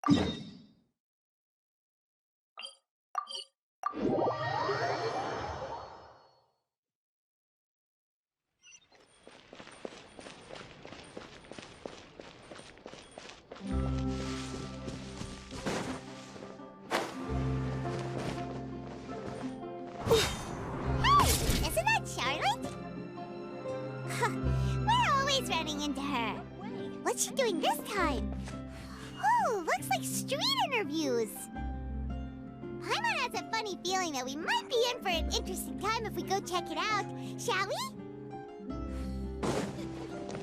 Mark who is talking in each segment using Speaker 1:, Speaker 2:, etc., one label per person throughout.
Speaker 1: Isn't that Charlotte? We're always running into her. What's she doing this time? Oh, looks like street interviews. Paimon has a funny feeling that we might be in for an interesting time if we go check it out. Shall we?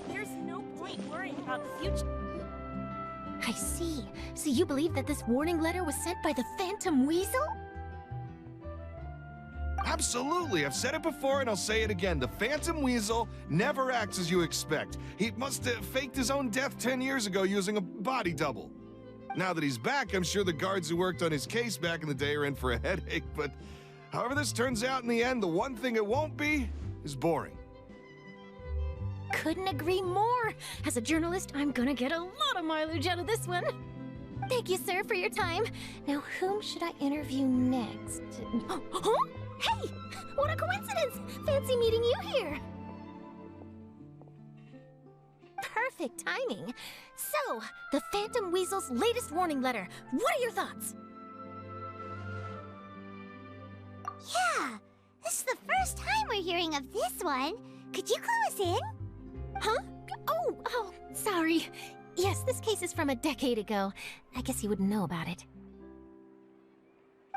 Speaker 2: There's no point worrying about the future.
Speaker 3: I see. So you believe that this warning letter was sent by the Phantom Weasel?
Speaker 4: Absolutely. I've said it before and I'll say it again. The Phantom Weasel never acts as you expect. He must have faked his own death 10 years ago using a body double. Now that he's back, I'm sure the guards who worked on his case back in the day are in for a headache, but however this turns out in the end, the one thing it won't be is boring.
Speaker 3: Couldn't agree more. As a journalist, I'm gonna get a lot of mileage out of this one. Thank you, sir, for your time. Now, whom should I interview next? Huh? Hey! What a coincidence! Fancy meeting you here! Perfect timing. So, the Phantom Weasel's latest warning letter. What are your thoughts?
Speaker 1: Yeah, this is the first time we're hearing of this one. Could you clue us in?
Speaker 3: Huh? Oh, sorry. Yes, this case is from a decade ago. I guess you wouldn't know about it.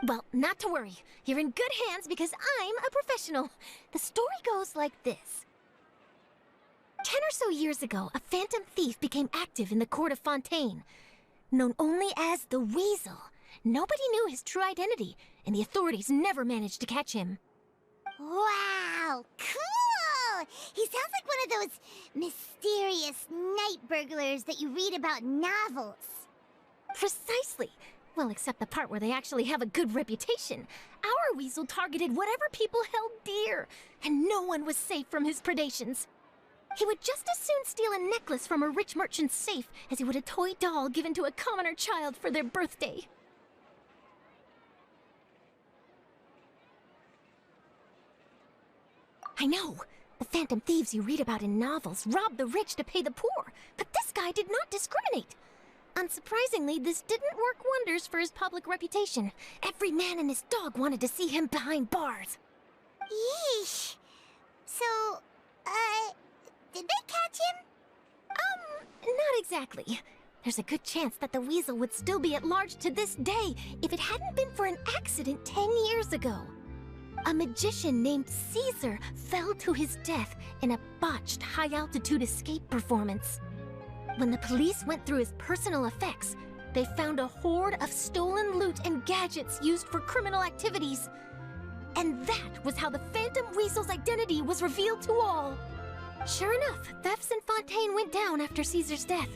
Speaker 3: Well, not to worry. You're in good hands because I'm a professional. The story goes like this. 10 or so years ago, a phantom thief became active in the court of Fontaine. Known only as the Weasel, nobody knew his true identity, and the authorities never managed to catch him.
Speaker 1: Wow, cool! He sounds like one of those mysterious night burglars that you read about in novels.
Speaker 3: Precisely. Well, except the part where they actually have a good reputation. Our Weasel targeted whatever people held dear, and no one was safe from his predations. He would just as soon steal a necklace from a rich merchant's safe as he would a toy doll given to a commoner child for their birthday. I know. The phantom thieves you read about in novels rob the rich to pay the poor, but this guy did not discriminate. Unsurprisingly, this didn't work wonders for his public reputation. Every man and his dog wanted to see him behind bars.
Speaker 1: Yeesh. So, did they catch him?
Speaker 3: Not exactly. There's a good chance that the Weasel would still be at large to this day if it hadn't been for an accident 10 years ago. A magician named Caesar fell to his death in a botched high-altitude escape performance. When the police went through his personal effects, they found a hoard of stolen loot and gadgets used for criminal activities. And that was how the Phantom Weasel's identity was revealed to all. Sure enough, thefts in Fontaine went down after Caesar's death.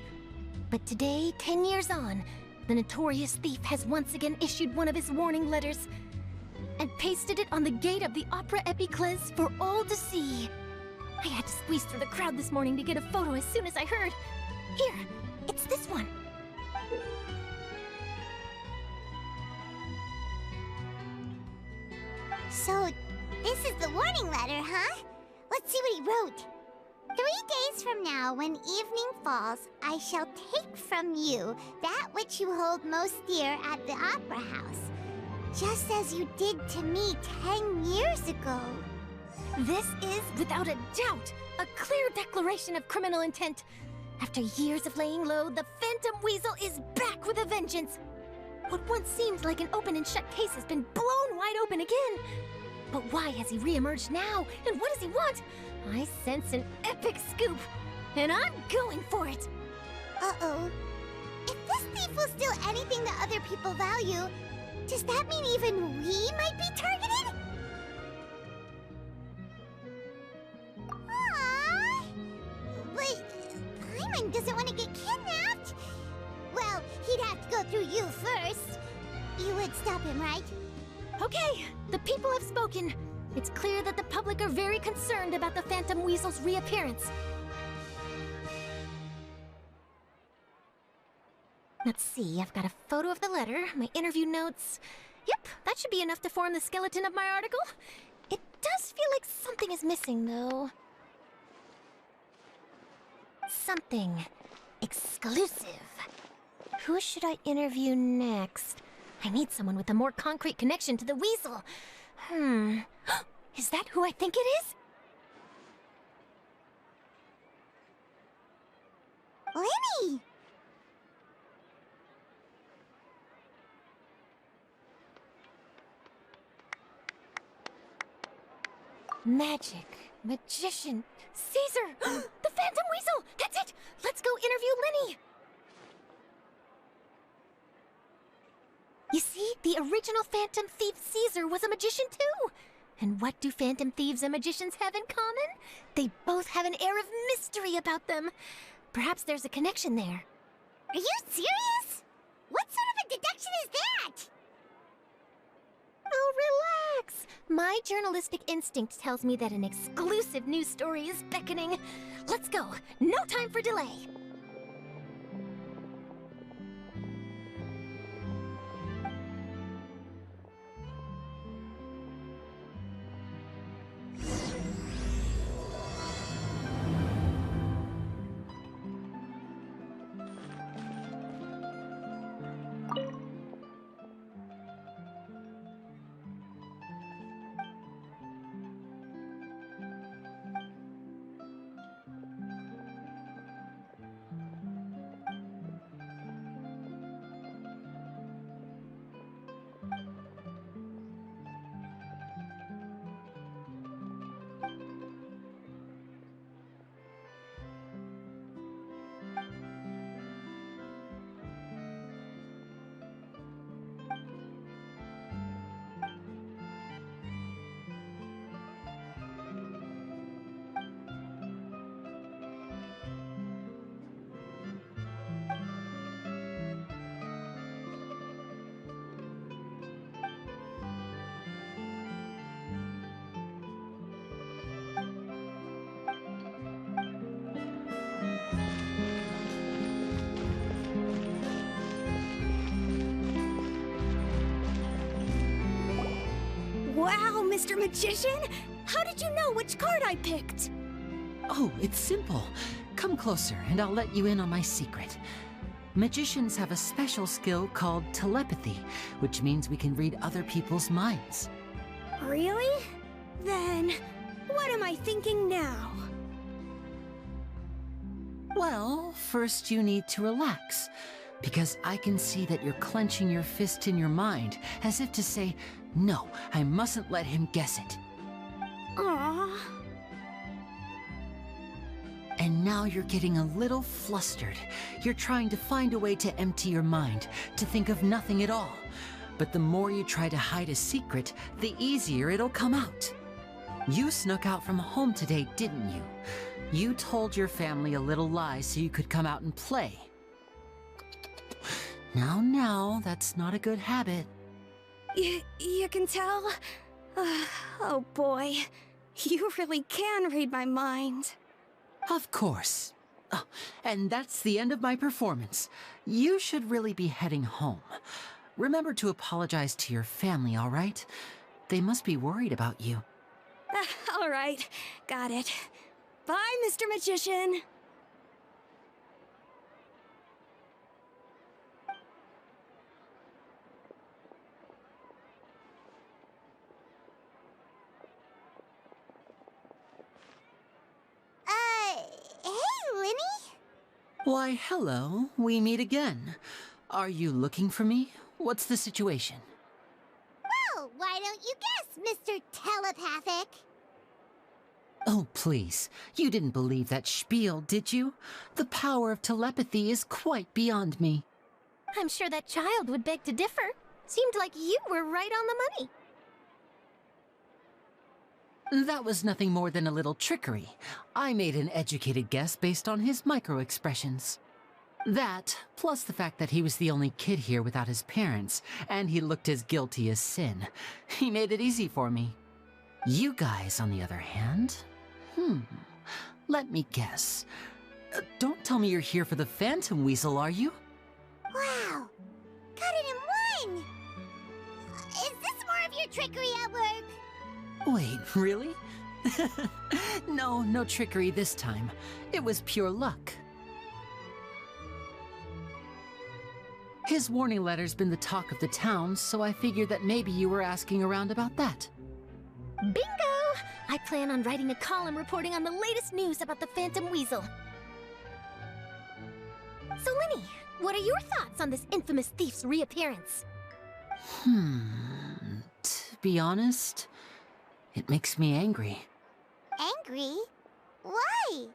Speaker 3: But today, 10 years on, the notorious thief has once again issued one of his warning letters and pasted it on the gate of the Opera Epiclese for all to see. I had to squeeze through the crowd this morning to get a photo as soon as I heard. Here, it's this one.
Speaker 1: So, this is the warning letter, huh? Let's see what he wrote. 3 days from now, when evening falls, I shall take from you that which you hold most dear at the Opera House, just as you did to me 10 years ago.
Speaker 3: This is, without a doubt, a clear declaration of criminal intent. After years of laying low, the Phantom Weasel is back with a vengeance. What once seemed like an open and shut case has been blown wide open again. But why has he re-emerged now? And what does he want? I sense an epic scoop, and I'm going for it.
Speaker 1: Uh-oh. If this thief will steal anything that other people value, does that mean even we might be targeted? Aww. But Paimon doesn't want to get kidnapped. Well, he'd have to go through you first. You would stop him, right?
Speaker 3: Okay, the people have spoken. It's clear that the public are very concerned about the Phantom Weasel's reappearance. Let's see, I've got a photo of the letter, my interview notes. Yep, that should be enough to form the skeleton of my article. It does feel like something is missing, though. Something exclusive. Who should I interview next? I need someone with a more concrete connection to the weasel. Is that who I think it is?
Speaker 1: Lyney!
Speaker 3: Magic, magician, Caesar! The Phantom Weasel! That's it! Let's go interview Lyney! You see, the original Phantom Thief Caesar was a magician too! And what do Phantom Thieves and magicians have in common? They both have an air of mystery about them. Perhaps there's a connection there.
Speaker 1: Are you serious? What sort of a deduction is that?
Speaker 3: Oh, relax! My journalistic instinct tells me that an exclusive news story is beckoning. Let's go! No time for delay!
Speaker 2: Wow, Mr. Magician! How did you know which card I picked?
Speaker 5: Oh, it's simple. Come closer and I'll let you in on my secret. Magicians have a special skill called telepathy, which means we can read other people's minds.
Speaker 2: Really? Then, what am I thinking now?
Speaker 5: Well, first you need to relax, because I can see that you're clenching your fist in your mind, as if to say, no, I mustn't let him guess it.
Speaker 2: Aww.
Speaker 5: And now you're getting a little flustered. You're trying to find a way to empty your mind, to think of nothing at all. But the more you try to hide a secret, the easier it'll come out. You snuck out from home today, didn't you? You told your family a little lie so you could come out and play. Now, that's not a good habit.
Speaker 2: You can tell? Oh boy, you really can read my mind.
Speaker 5: Of course. Oh, and that's the end of my performance. You should really be heading home. Remember to apologize to your family, all right? They must be worried about you.
Speaker 2: All right, got it. Bye, Mr. Magician.
Speaker 1: Hey, Lyney?
Speaker 5: Why, hello. We meet again. Are you looking for me? What's the situation?
Speaker 1: Well, why don't you guess, Mr. Telepathic?
Speaker 5: Oh, please. You didn't believe that spiel, did you? The power of telepathy is quite beyond me.
Speaker 3: I'm sure that child would beg to differ. Seemed like you were right on the money.
Speaker 5: That was nothing more than a little trickery. I made an educated guess based on his micro-expressions. That, plus the fact that he was the only kid here without his parents, and he looked as guilty as sin. He made it easy for me. You guys, on the other hand... let me guess. Don't tell me you're here for the Phantom Weasel, are you?
Speaker 1: Wow! Got it in one! Is this more of your trickery at work?
Speaker 5: Wait, really? No, no trickery this time. It was pure luck. His warning letter's been the talk of the town, so I figured that maybe you were asking around about that.
Speaker 3: Bingo! I plan on writing a column reporting on the latest news about the Phantom Weasel. So, Lyney, what are your thoughts on this infamous thief's reappearance?
Speaker 5: To be honest, it makes me angry.
Speaker 1: Angry? Why?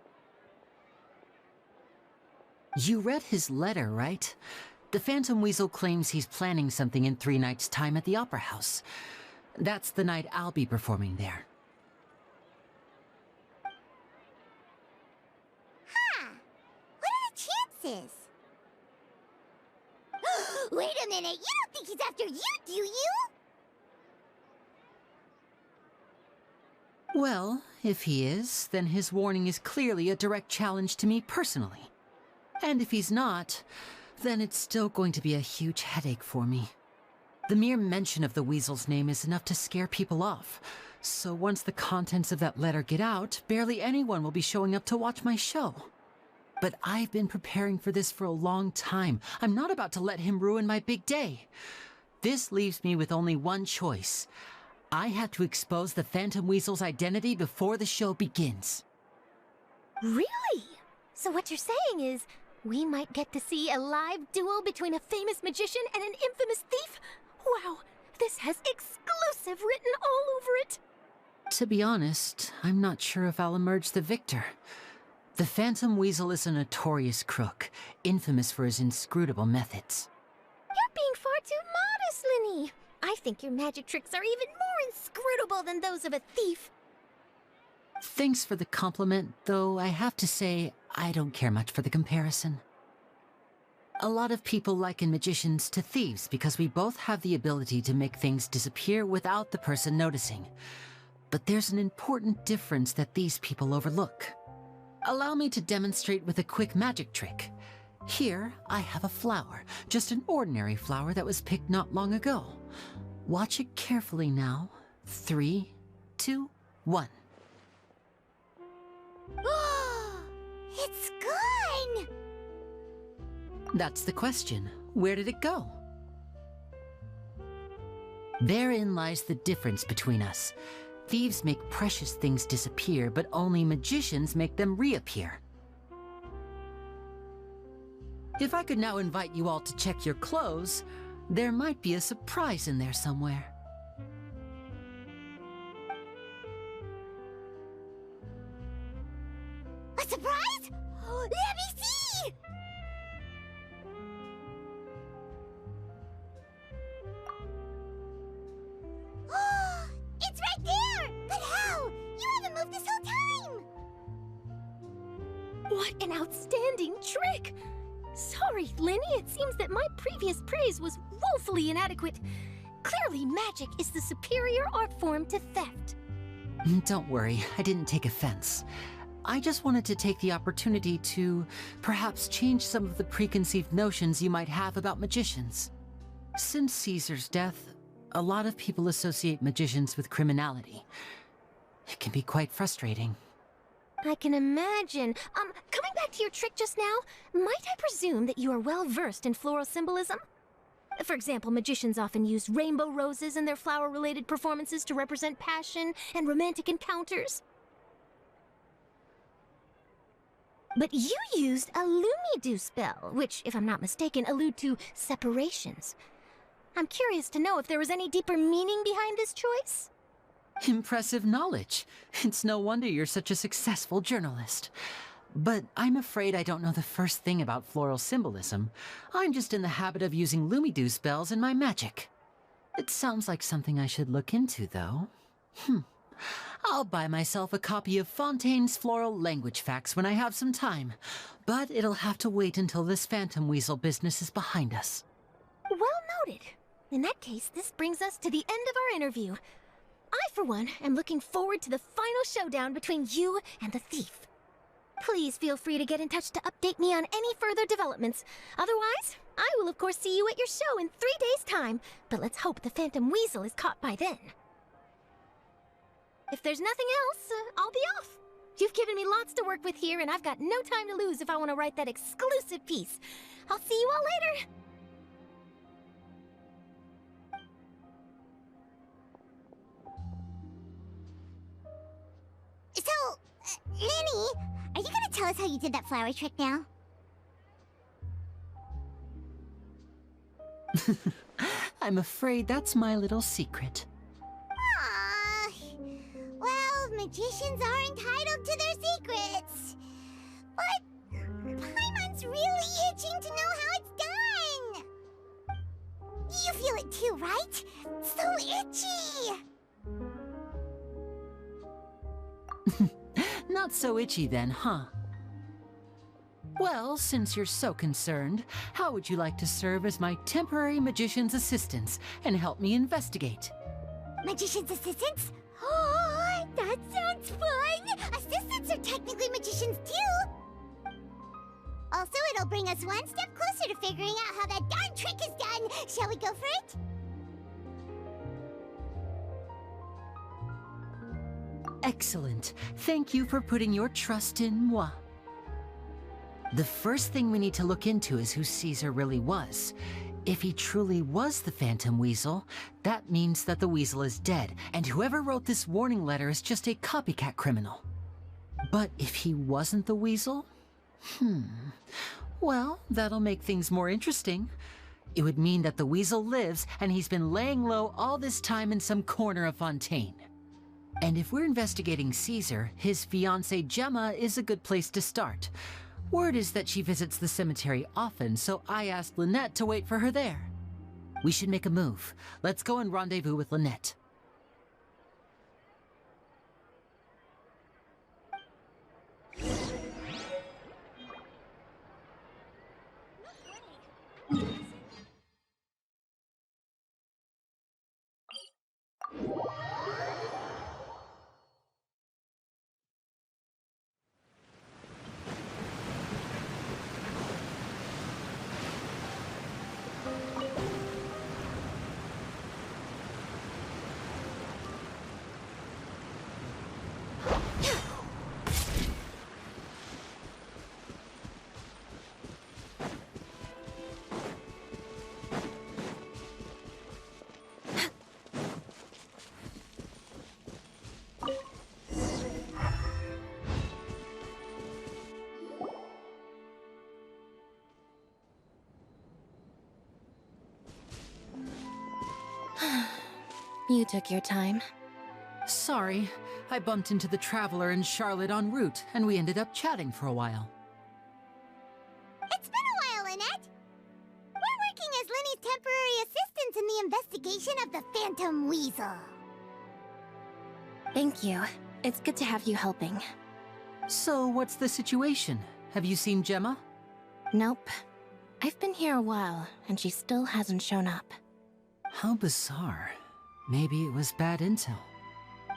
Speaker 5: You read his letter, right? The Phantom Weasel claims he's planning something in 3 nights' time at the Opera House. That's the night I'll be performing there.
Speaker 1: Huh. What are the chances? Wait a minute, you don't think he's after you, do you?
Speaker 5: Well, if he is, then his warning is clearly a direct challenge to me personally. And if he's not, then it's still going to be a huge headache for me. The mere mention of the Weasel's name is enough to scare people off. So once the contents of that letter get out, barely anyone will be showing up to watch my show. But I've been preparing for this for a long time. I'm not about to let him ruin my big day. This leaves me with only one choice. I have to expose the Phantom Weasel's identity before the show begins.
Speaker 3: Really? So what you're saying is, we might get to see a live duel between a famous magician and an infamous thief? Wow, this has exclusive written all over it!
Speaker 5: To be honest, I'm not sure if I'll emerge the victor. The Phantom Weasel is a notorious crook, infamous for his inscrutable methods.
Speaker 3: You're being far too modest, Lyney. I think your magic tricks are even more inscrutable than those of a thief.
Speaker 5: Thanks for the compliment, though I have to say, I don't care much for the comparison. A lot of people liken magicians to thieves because we both have the ability to make things disappear without the person noticing. But there's an important difference that these people overlook. Allow me to demonstrate with a quick magic trick. Here, I have a flower, just an ordinary flower that was picked not long ago. Watch it carefully now. 3, 2, 1.
Speaker 1: It's gone!
Speaker 5: That's the question. Where did it go? Therein lies the difference between us. Thieves make precious things disappear, but only magicians make them reappear. If I could now invite you all to check your clothes, there might be a surprise in there somewhere.
Speaker 1: A surprise? Let me see! It's right there! But how? You haven't moved this whole time!
Speaker 3: What an outstanding trick! Sorry, Lyney, it seems that my previous praise was woefully inadequate. Clearly, magic is the superior art form to theft.
Speaker 5: Don't worry, I didn't take offense. I just wanted to take the opportunity to perhaps change some of the preconceived notions you might have about magicians. Since Caesar's death, a lot of people associate magicians with criminality. It can be quite frustrating.
Speaker 3: I can imagine. Coming back to your trick just now, might I presume that you are well versed in floral symbolism? For example, magicians often use rainbow roses in their flower-related performances to represent passion and romantic encounters. But you used a Lumidu spell, which, if I'm not mistaken, allude to separations. I'm curious to know if there was any deeper meaning behind this choice?
Speaker 5: Impressive knowledge. It's no wonder you're such a successful journalist. But I'm afraid I don't know the first thing about floral symbolism. I'm just in the habit of using Lumidu spells in my magic. It sounds like something I should look into, though. I'll buy myself a copy of Fontaine's Floral Language Facts when I have some time. But it'll have to wait until this Phantom Weasel business is behind us.
Speaker 3: Well noted. In that case, this brings us to the end of our interview. I, for one, am looking forward to the final showdown between you and the thief. Please feel free to get in touch to update me on any further developments. Otherwise, I will of course see you at your show in 3 days' time. But let's hope the Phantom Weasel is caught by then. If there's nothing else, I'll be off. You've given me lots to work with here, and I've got no time to lose if I want to write that exclusive piece. I'll see you all later.
Speaker 1: So, Lyney, are you gonna tell us how you did that flower trick now?
Speaker 5: I'm afraid that's my little secret.
Speaker 1: Aww. Well, magicians are entitled to their secrets. But Paimon's really itching to know how it's done. You feel it too, right? So itchy.
Speaker 5: Not so itchy then, huh? Well, since you're so concerned, how would you like to serve as my temporary magician's assistants and help me investigate?
Speaker 1: Magician's assistants? Oh, that sounds fun! Assistants are technically magicians too! Also, it'll bring us one step closer to figuring out how that darn trick is done! Shall we go for it?
Speaker 5: Excellent. Thank you for putting your trust in moi. The first thing we need to look into is who Caesar really was. If he truly was the Phantom Weasel, that means that the Weasel is dead, and whoever wrote this warning letter is just a copycat criminal. But if he wasn't the Weasel? Well, that'll make things more interesting. It would mean that the Weasel lives, and he's been laying low all this time in some corner of Fontaine. And if we're investigating Caesar, his fiancée Gemma is a good place to start. Word is that she visits the cemetery often, so I asked Lynette to wait for her there. We should make a move. Let's go and rendezvous with Lynette.
Speaker 2: You took your time.
Speaker 5: Sorry, I bumped into the Traveler and Charlotte en route, and we ended up chatting for a while.
Speaker 1: It's been a while, Lynette. We're working as Lyney's temporary assistants in the investigation of the Phantom Weasel.
Speaker 2: Thank you. It's good to have you helping.
Speaker 5: So, what's the situation? Have you seen Gemma?
Speaker 2: Nope. I've been here a while, and she still hasn't shown up.
Speaker 5: How bizarre. Maybe it was bad intel.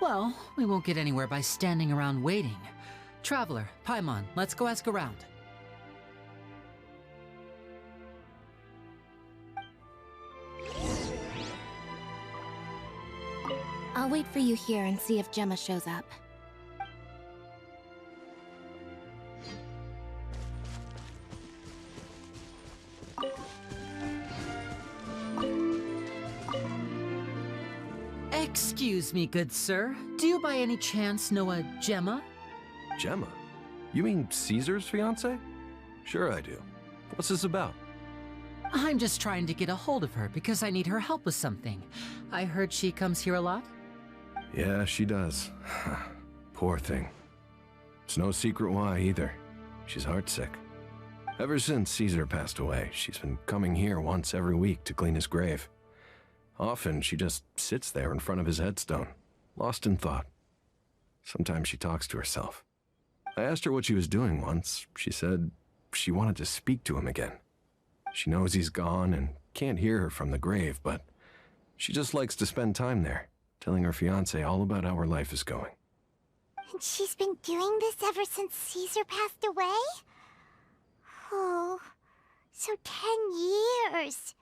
Speaker 5: Well, we won't get anywhere by standing around waiting. Traveler, Paimon, let's go ask around.
Speaker 2: I'll wait for you here and see if Gemma shows up.
Speaker 5: Excuse me, good sir. Do you by any chance know a Gemma?
Speaker 6: Gemma? You mean Caesar's fiancée? Sure I do. What's this about?
Speaker 5: I'm just trying to get a hold of her because I need her help with something. I heard she comes here a lot.
Speaker 6: Yeah, she does. Poor thing. It's no secret why either. She's heartsick. Ever since Caesar passed away, she's been coming here once every week to clean his grave. Often, she just sits there in front of his headstone, lost in thought. Sometimes she talks to herself. I asked her what she was doing once. She said she wanted to speak to him again. She knows he's gone and can't hear her from the grave, but she just likes to spend time there, telling her fiancé all about how her life is going.
Speaker 1: And she's been doing this ever since Caesar passed away? Oh, so 10 years.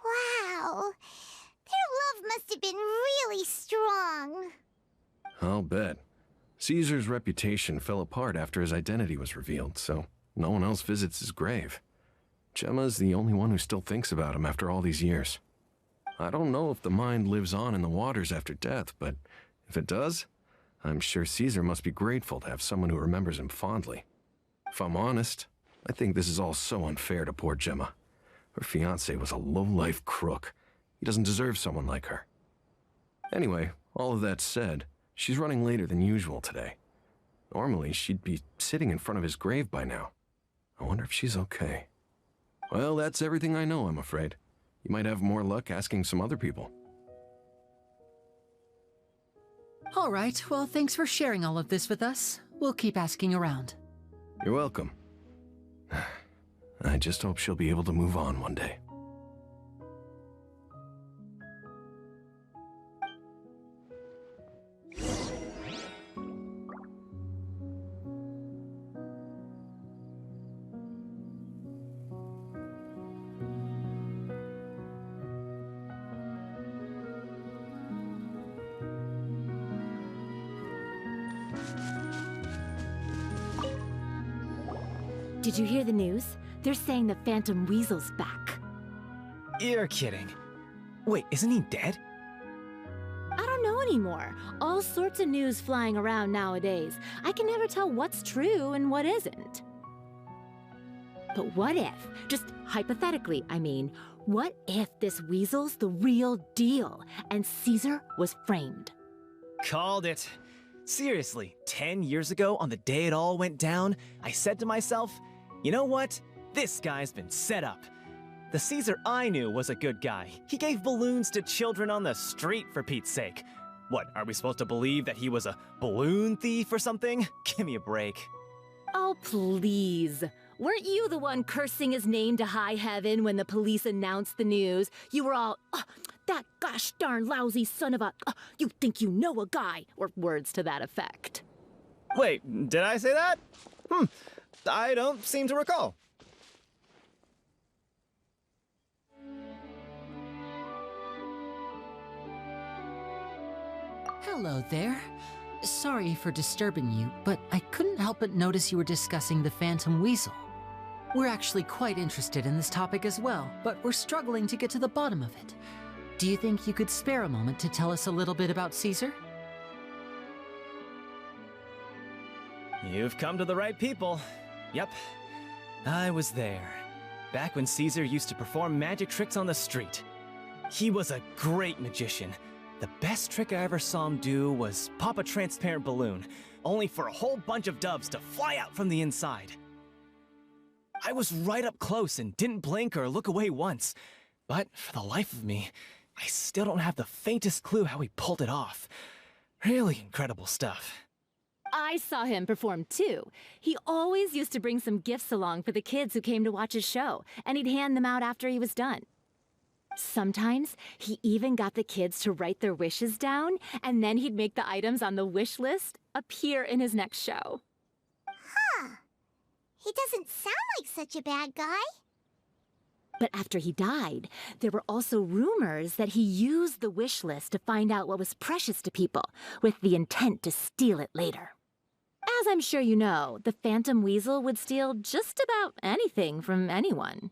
Speaker 1: Wow. Their love must have been really strong.
Speaker 6: I'll bet. Caesar's reputation fell apart after his identity was revealed, so no one else visits his grave. Gemma's the only one who still thinks about him after all these years. I don't know if the mind lives on in the waters after death, but if it does, I'm sure Caesar must be grateful to have someone who remembers him fondly. If I'm honest, I think this is all so unfair to poor Gemma. Her fiancé was a low-life crook. He doesn't deserve someone like her. Anyway, all of that said, she's running later than usual today. Normally, she'd be sitting in front of his grave by now. I wonder if she's okay. Well, that's everything I know, I'm afraid. You might have more luck asking some other people.
Speaker 5: All right, well, thanks for sharing all of this with us. We'll keep asking around.
Speaker 6: You're welcome. I just hope she'll be able to move on one day.
Speaker 3: Did you hear the news? They're saying the Phantom Weasel's back.
Speaker 7: You're kidding. Wait, isn't he dead?
Speaker 3: I don't know anymore. All sorts of news flying around nowadays. I can never tell what's true and what isn't. But what if, just hypothetically, I mean, what if this weasel's the real deal and Caesar was framed?
Speaker 7: Called it. Seriously, 10 years ago, on the day it all went down, I said to myself, you know what? This guy's been set up. The Caesar I knew was a good guy. He gave balloons to children on the street, for Pete's sake. What, are we supposed to believe that he was a balloon thief or something? Give me a break.
Speaker 3: Oh, please. Weren't you the one cursing his name to high heaven when the police announced the news? You were all, oh, that gosh darn lousy son of a, you think you know a guy, or words to that effect.
Speaker 7: Wait, did I say that? I don't seem to recall.
Speaker 5: Hello there. Sorry for disturbing you, but I couldn't help but notice you were discussing the Phantom Weasel. We're actually quite interested in this topic as well, but we're struggling to get to the bottom of it. Do you think you could spare a moment to tell us a little bit about Caesar?
Speaker 7: You've come to the right people. Yep, I was there. Back when Caesar used to perform magic tricks on the street. He was a great magician. The best trick I ever saw him do was pop a transparent balloon, only for a whole bunch of doves to fly out from the inside. I was right up close and didn't blink or look away once, but for the life of me, I still don't have the faintest clue how he pulled it off. Really incredible stuff.
Speaker 3: I saw him perform too. He always used to bring some gifts along for the kids who came to watch his show, and he'd hand them out after he was done. Sometimes he even got the kids to write their wishes down, and then he'd make the items on the wish list appear in his next show.
Speaker 1: Huh. He doesn't sound like such a bad guy.
Speaker 3: But after he died, there were also rumors that he used the wish list to find out what was precious to people, with the intent to steal it later. As I'm sure you know, the Phantom Weasel would steal just about anything from anyone.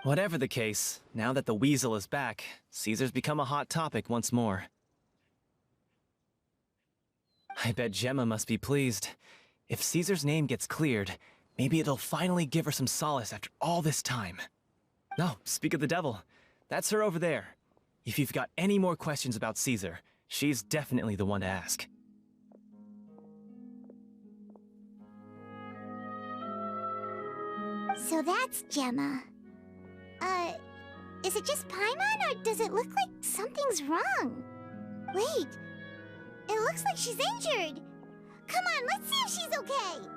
Speaker 7: Whatever the case, now that the Weasel is back, Caesar's become a hot topic once more. I bet Gemma must be pleased. If Caesar's name gets cleared, maybe it'll finally give her some solace after all this time. No, speak of the devil. That's her over there. If you've got any more questions about Caesar, she's definitely the one to ask.
Speaker 1: So that's Gemma. Is it just Paimon, or does it look like something's wrong? Wait, it looks like she's injured. Come on, let's see if she's okay.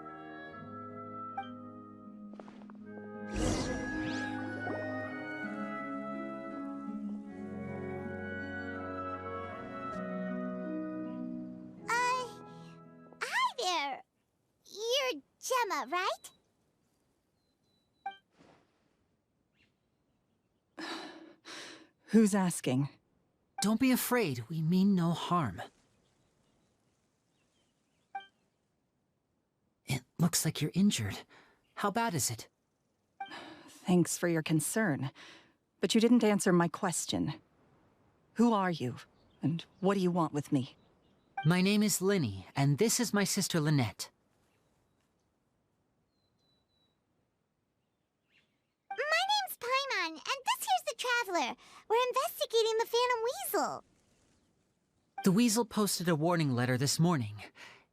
Speaker 1: Gemma, right?
Speaker 8: Who's asking?
Speaker 5: Don't be afraid, we mean no harm. It looks like you're injured. How bad is it?
Speaker 8: Thanks for your concern, but you didn't answer my question. Who are you, and what do you want with me?
Speaker 5: My name is Lyney, and this is my sister Lynette.
Speaker 1: My name's Paimon, and this here's the Traveler. We're investigating the Phantom Weasel.
Speaker 5: The Weasel posted a warning letter this morning.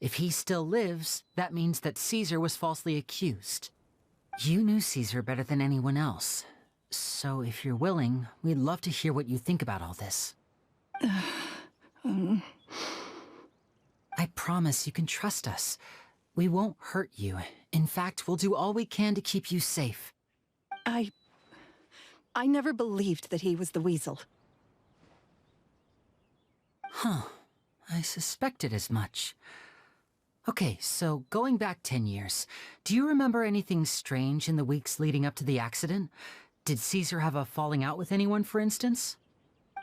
Speaker 5: If he still lives, that means that Caesar was falsely accused. You knew Caesar better than anyone else. So if you're willing, we'd love to hear what you think about all this. I promise you can trust us. We won't hurt you. In fact, we'll do all we can to keep you safe.
Speaker 8: I never believed that he was the Weasel.
Speaker 5: Huh. I suspected as much. Okay, so going back 10 years, do you remember anything strange in the weeks leading up to the accident? Did Caesar have a falling out with anyone, for instance?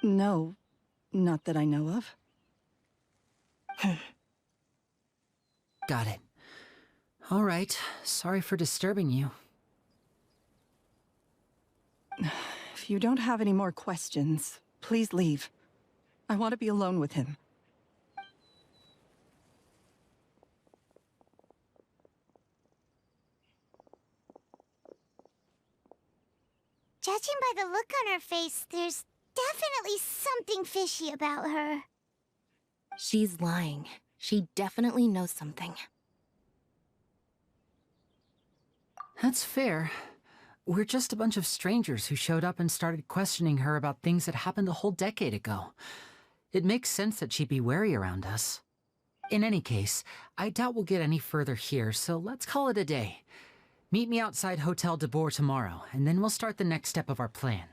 Speaker 8: No, not that I know of.
Speaker 5: Got it. All right, sorry for disturbing you.
Speaker 8: If you don't have any more questions, please leave. I want to be alone with him.
Speaker 1: Judging by the look on her face, there's definitely something fishy about her.
Speaker 3: She's lying. She definitely knows something.
Speaker 5: That's fair. We're just a bunch of strangers who showed up and started questioning her about things that happened a whole decade ago. It makes sense that she'd be wary around us. In any case, I doubt we'll get any further here, so let's call it a day. Meet me outside Hotel de Boer tomorrow, and then we'll start the next step of our plan.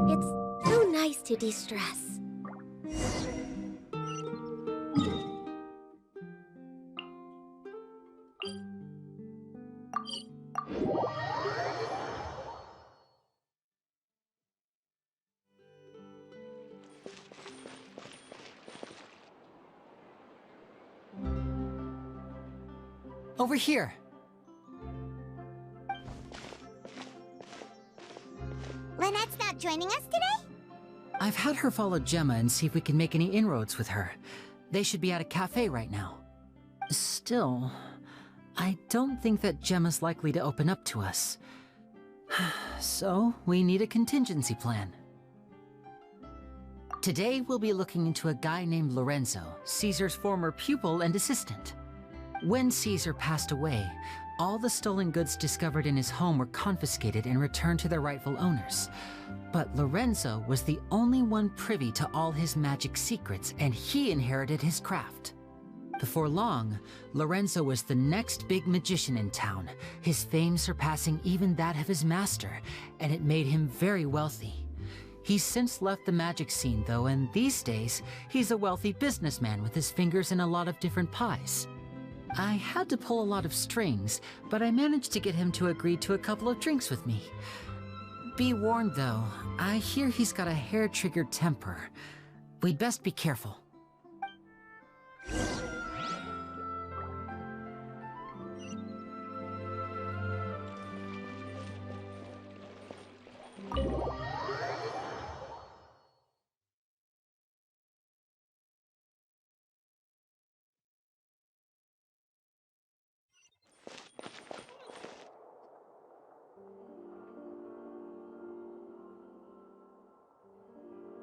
Speaker 3: It's so nice to de-stress.
Speaker 5: Over here!
Speaker 1: Lynette's not joining us today?
Speaker 5: I've had her follow Gemma and see if we can make any inroads with her. They should be at a cafe right now. Still, I don't think that Gemma's likely to open up to us. So, we need a contingency plan. Today, we'll be looking into a guy named Lorenzo, Caesar's former pupil and assistant. When Caesar passed away, all the stolen goods discovered in his home were confiscated and returned to their rightful owners. But Lorenzo was the only one privy to all his magic secrets, and he inherited his craft. Before long, Lorenzo was the next big magician in town, his fame surpassing even that of his master, and it made him very wealthy. He's since left the magic scene, though, and these days, he's a wealthy businessman with his fingers in a lot of different pies. I had to pull a lot of strings, but I managed to get him to agree to a couple of drinks with me. Be warned, though, I hear he's got a hair-triggered temper. We'd best be careful.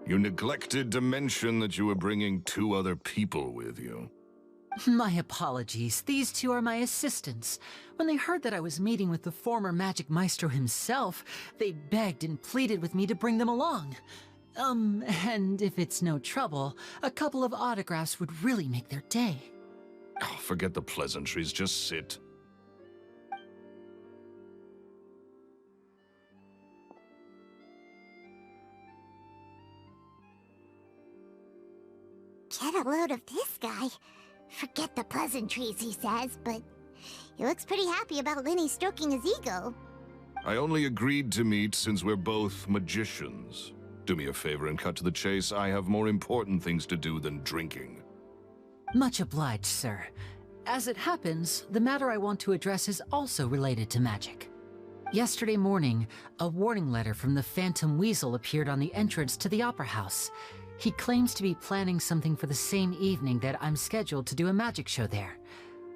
Speaker 4: You neglected to mention that you were bringing 2 other people with you.
Speaker 5: My apologies. These two are my assistants. When they heard that I was meeting with the former Magic Maestro himself, they begged and pleaded with me to bring them along. And if it's no trouble, a couple of autographs would really make their day.
Speaker 4: Oh, forget the pleasantries, just sit.
Speaker 1: Get a load of this guy. Forget the pleasantries, he says, but he looks pretty happy about Lyney stroking his ego.
Speaker 4: I only agreed to meet since we're both magicians. Do me a favor and cut to the chase. I have more important things to do than drinking.
Speaker 5: Much obliged, sir. As it happens, the matter I want to address is also related to magic. Yesterday morning, a warning letter from the Phantom Weasel appeared on the entrance to the Opera House. He claims to be planning something for the same evening that I'm scheduled to do a magic show there.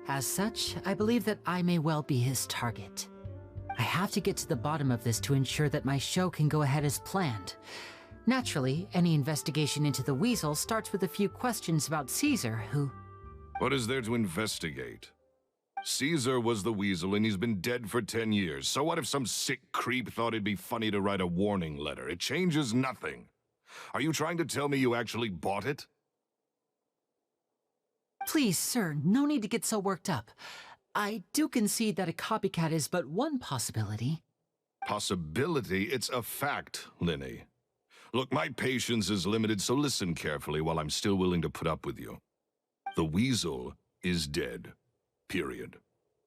Speaker 5: As such, I believe that I may well be his target. I have to get to the bottom of this to ensure that my show can go ahead as planned. Naturally, any investigation into the Weasel starts with a few questions about Caesar, who...
Speaker 4: What is there to investigate? Caesar was the Weasel and he's been dead for 10 years. So what if some sick creep thought it'd be funny to write a warning letter? It changes nothing. Are you trying to tell me you actually bought it?
Speaker 5: Please, sir, no need to get so worked up. I do concede that a copycat is but one possibility.
Speaker 4: Possibility? It's a fact, Lyney. Look, my patience is limited, so listen carefully while I'm still willing to put up with you. The Weasel is dead. Period.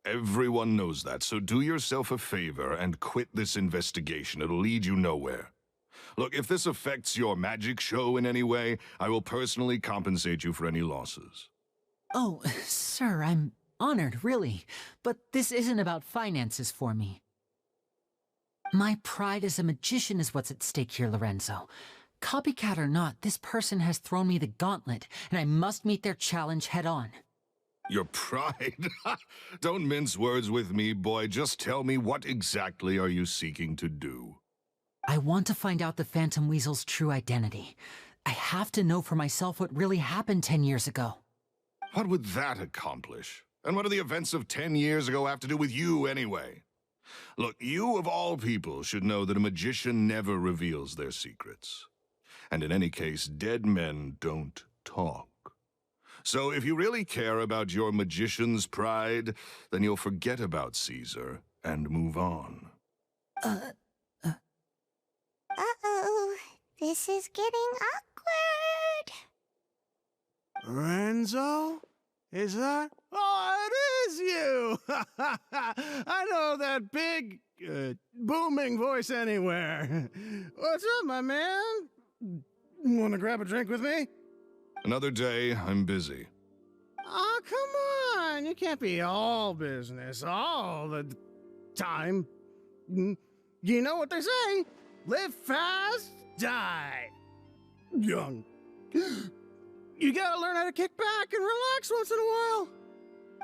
Speaker 4: Everyone knows that, so do yourself a favor and quit this investigation. It'll lead you nowhere. Look, if this affects your magic show in any way, I will personally compensate you for any losses.
Speaker 5: Oh, sir, I'm honored, really. But this isn't about finances for me. My pride as a magician is what's at stake here, Lorenzo. Copycat or not, this person has thrown me the gauntlet, and I must meet their challenge head-on.
Speaker 4: Your pride? Don't mince words with me, boy. Just tell me, what exactly are you seeking to do?
Speaker 5: I want to find out the Phantom Weasel's true identity. I have to know for myself what really happened 10 years ago.
Speaker 4: What would that accomplish? And what do the events of 10 years ago have to do with you, anyway? Look, you of all people should know that a magician never reveals their secrets. And in any case, dead men don't talk. So if you really care about your magician's pride, then you'll forget about Caesar and move on.
Speaker 1: Uh-oh. This is getting awkward.
Speaker 9: Renzo? Is that? Oh, it is you! I know that big, booming voice anywhere. What's up, my man? Want to grab a drink with me?
Speaker 4: Another day, I'm busy.
Speaker 9: Oh, come on. You can't be all business all the time. You know what they say? Live fast, die young. You gotta learn how to kick back and relax once in a while.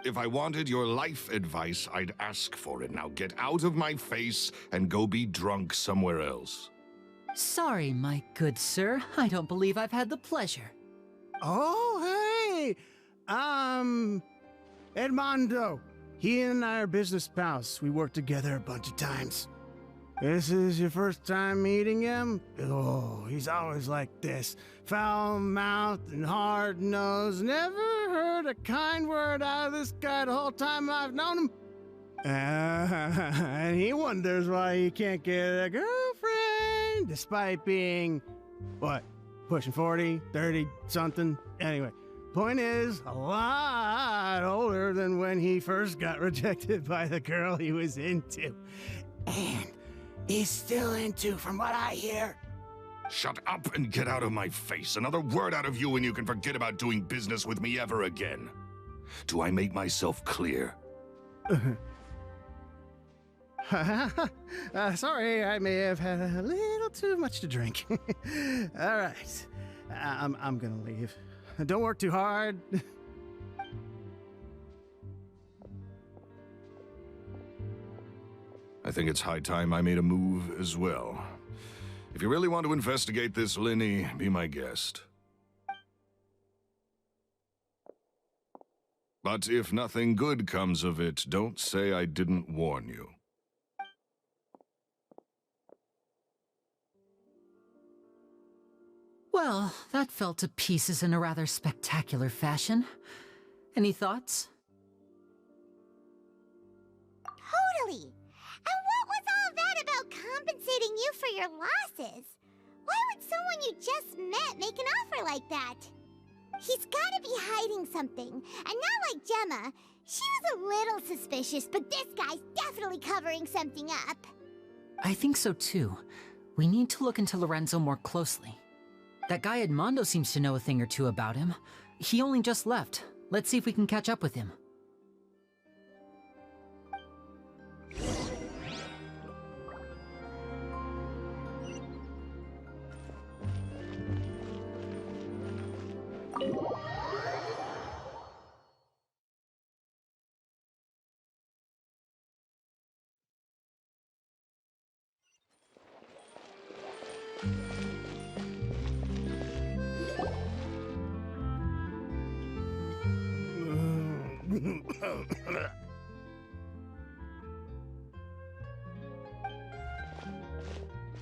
Speaker 4: If I wanted your life advice, I'd ask for it. Now get out of my face and go be drunk somewhere else.
Speaker 5: Sorry, my good sir. I don't believe I've had the pleasure.
Speaker 9: Oh, hey! Edmondo. He and I are business pals. We worked together a bunch of times. This is your first time meeting him? Oh, he's always like this. Foul-mouthed and hard-nosed. Never heard a kind word out of this guy the whole time I've known him. And he wonders why he can't get a girlfriend, despite being, what, pushing 40, 30, something? Anyway, point is, a lot older than when he first got rejected by the girl he was into. And he's still into, from what I hear.
Speaker 4: Shut up and get out of my face. Another word out of you and you can forget about doing business with me ever again. Do I make myself clear?
Speaker 9: Sorry, I may have had a little too much to drink. All right, I'm gonna leave. Don't work too hard.
Speaker 4: I think it's high time I made a move as well. If you really want to investigate this, Lyney, be my guest. But if nothing good comes of it, don't say I didn't warn you.
Speaker 5: Well, that fell to pieces in a rather spectacular fashion. Any thoughts?
Speaker 1: Totally. And what was all that about compensating you for your losses? Why would someone you just met make an offer like that? He's gotta be hiding something. And not like Gemma. She was a little suspicious, but this guy's definitely covering something up.
Speaker 5: I think so too. We need to look into Lorenzo more closely. That guy Edmondo seems to know a thing or two about him. He only just left. Let's see if we can catch up with him.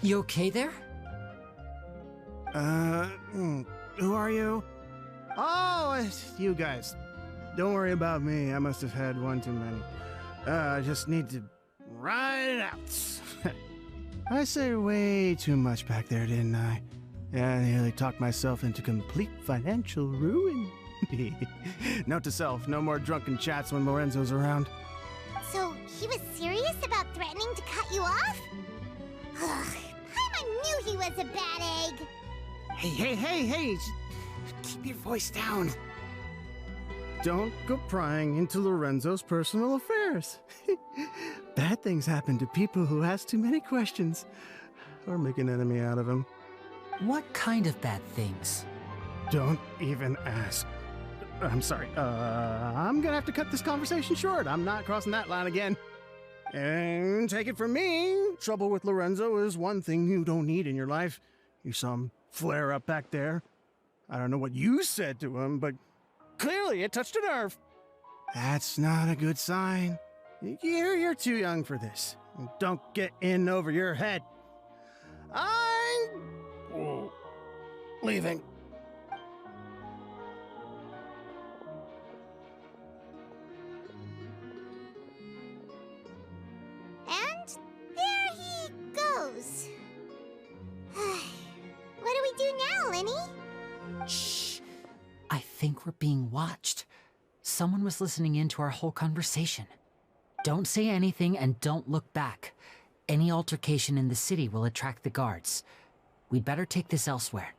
Speaker 5: You okay there?
Speaker 9: Who are you? Oh, it's you guys. Don't worry about me. I must have had one too many. I just need to ride it out. I say way too much back there, didn't I? Yeah, I nearly talked myself into complete financial ruin. Note to self, no more drunken chats when Lorenzo's around.
Speaker 1: So, he was serious about threatening to cut you off? Ugh, Paimon knew he was a bad egg.
Speaker 9: Hey, keep your voice down. Don't go prying into Lorenzo's personal affairs. Bad things happen to people who ask too many questions, or make an enemy out of him.
Speaker 5: What kind of bad things?
Speaker 9: Don't even ask. I'm sorry, I'm gonna have to cut this conversation short. I'm not crossing that line again. And take it from me, trouble with Lorenzo is one thing you don't need in your life. You saw him flare up back there. I don't know what you said to him, but clearly it touched a nerve. That's not a good sign. You're too young for this. Don't get in over your head. I'm leaving.
Speaker 1: And there he goes. What do we do now, Lyney?
Speaker 5: Shh! I think we're being watched. Someone was listening in to our whole conversation. Don't say anything and don't look back. Any altercation in the city will attract the guards. We'd better take this elsewhere.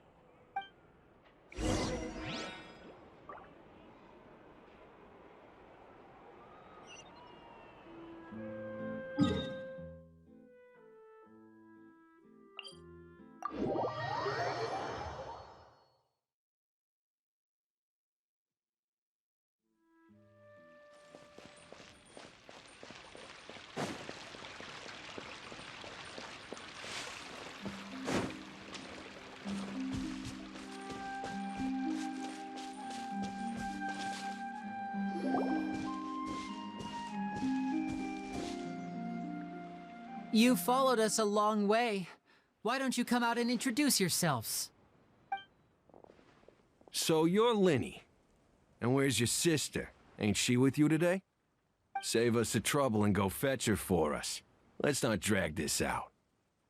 Speaker 5: You followed us a long way. Why don't you come out and introduce yourselves?
Speaker 6: So you're Lyney. And where's your sister? Ain't she with you today? Save us the trouble and go fetch her for us. Let's not drag this out.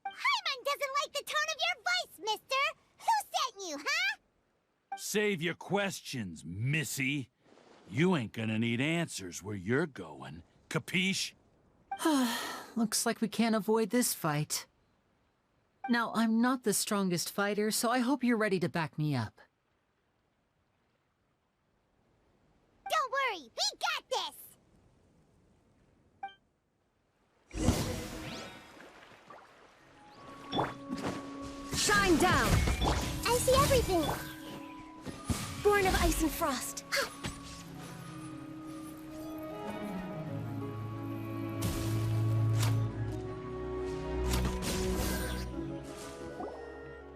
Speaker 1: Paimon doesn't like the tone of your voice, mister! Who sent you, huh?
Speaker 10: Save your questions, missy. You ain't gonna need answers where you're going. Capiche?
Speaker 5: Looks like we can't avoid this fight. Now, I'm not the strongest fighter, so I hope you're ready to back me up.
Speaker 1: Don't worry, we got this!
Speaker 3: Shine down!
Speaker 1: I see everything!
Speaker 3: Born of ice and frost.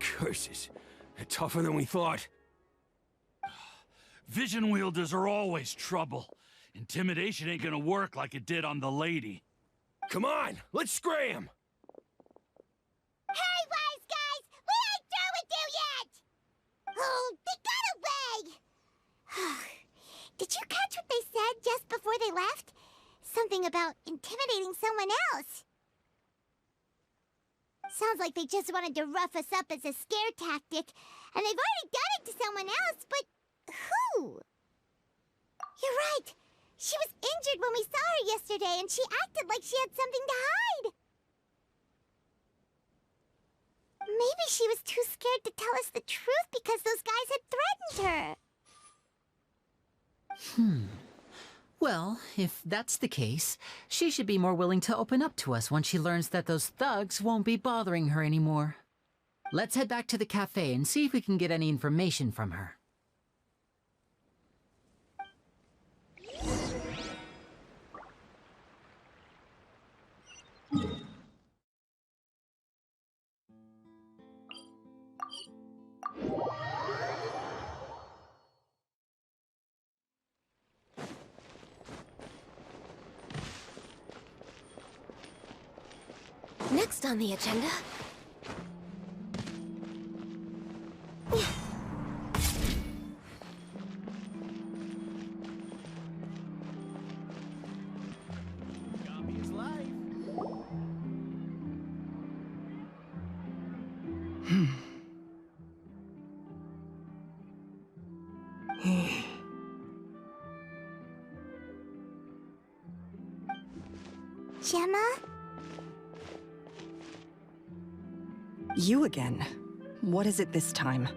Speaker 6: Curses. They're tougher than we thought.
Speaker 10: Vision wielders are always trouble. Intimidation ain't gonna work like it did on the lady.
Speaker 6: Come on, let's scram!
Speaker 1: Hey, wise guys! We ain't through with you yet! Oh, they got away! Did you catch what they said just before they left? Something about intimidating someone else. Sounds like they just wanted to rough us up as a scare tactic, and they've already done it to someone else, but who? You're right. She was injured when we saw her yesterday, and she acted like she had something to hide. Maybe she was too scared to tell us the truth because those guys had threatened her.
Speaker 5: Well, if that's the case, she should be more willing to open up to us once she learns that those thugs won't be bothering her anymore. Let's head back to the cafe and see if we can get any information from her.
Speaker 3: Next on the agenda...
Speaker 9: Copy is life.
Speaker 1: Gemma?
Speaker 8: You again. What is it this time?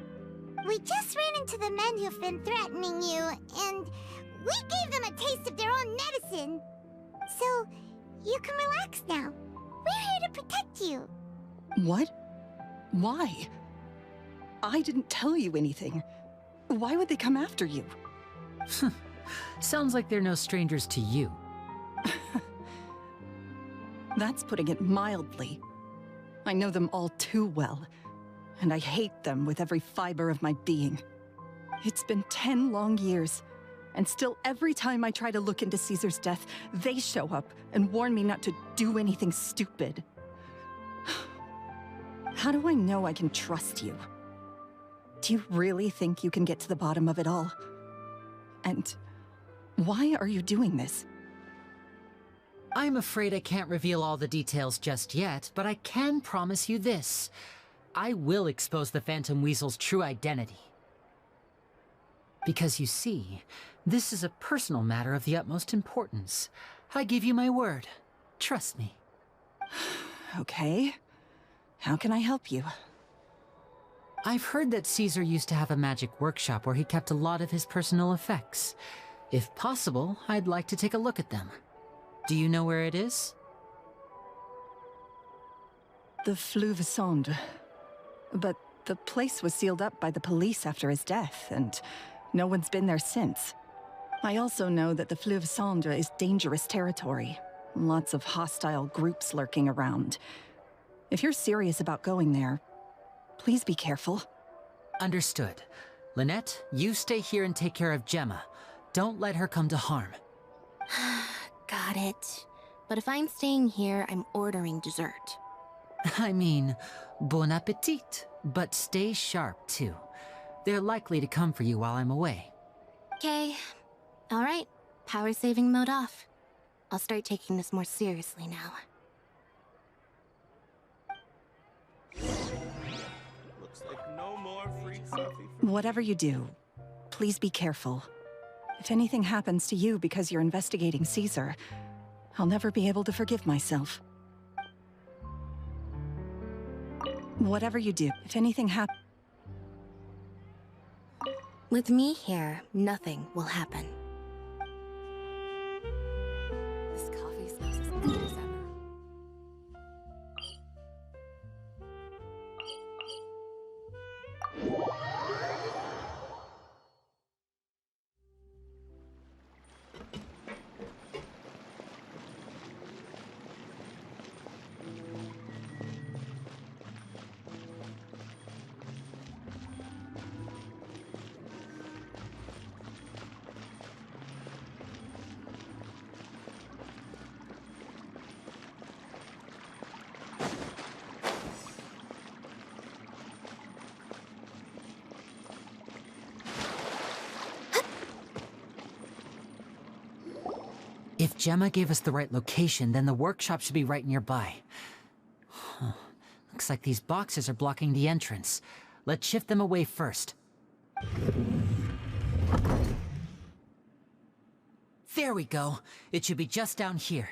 Speaker 1: We just ran into the men who've been threatening you, and we gave them a taste of their own medicine. So, you can relax now. We're here to protect you.
Speaker 8: What? Why? I didn't tell you anything. Why would they come after you?
Speaker 5: Sounds like they're no strangers to you.
Speaker 8: That's putting it mildly. I know them all too well, and I hate them with every fiber of my being. It's been 10 long years, and still every time I try to look into Caesar's death, they show up and warn me not to do anything stupid. How do I know I can trust you? Do you really think you can get to the bottom of it all? And why are you doing this?
Speaker 5: I'm afraid I can't reveal all the details just yet, but I can promise you this. I will expose the Phantom Weasel's true identity. Because you see, this is a personal matter of the utmost importance. I give you my word. Trust me.
Speaker 8: Okay. How can I help you?
Speaker 5: I've heard that Caesar used to have a magic workshop where he kept a lot of his personal effects. If possible, I'd like to take a look at them. Do you know where it is?
Speaker 8: The Fleuve Sonde. But the place was sealed up by the police after his death, and no one's been there since. I also know that the Fleuve Sonde is dangerous territory. Lots of hostile groups lurking around. If you're serious about going there, please be careful.
Speaker 5: Understood. Lynette, you stay here and take care of Gemma. Don't let her come to harm.
Speaker 3: Got it. But if I'm staying here, I'm ordering dessert.
Speaker 5: I mean, bon appetit. But stay sharp, too. They're likely to come for you while I'm away.
Speaker 3: Okay. Alright. Power saving mode off. I'll start taking this more seriously now.
Speaker 9: Looks like no more free coffee for
Speaker 8: Whatever you do, please be careful. If anything happens to you because you're investigating Caesar, I'll never be able to forgive myself. Whatever you do, if anything happens...
Speaker 3: With me here, nothing will happen. This coffee smells as good as ever.
Speaker 5: If Gemma gave us the right location, then the workshop should be right nearby. Huh. Looks like these boxes are blocking the entrance. Let's shift them away first. There we go. It should be just down here.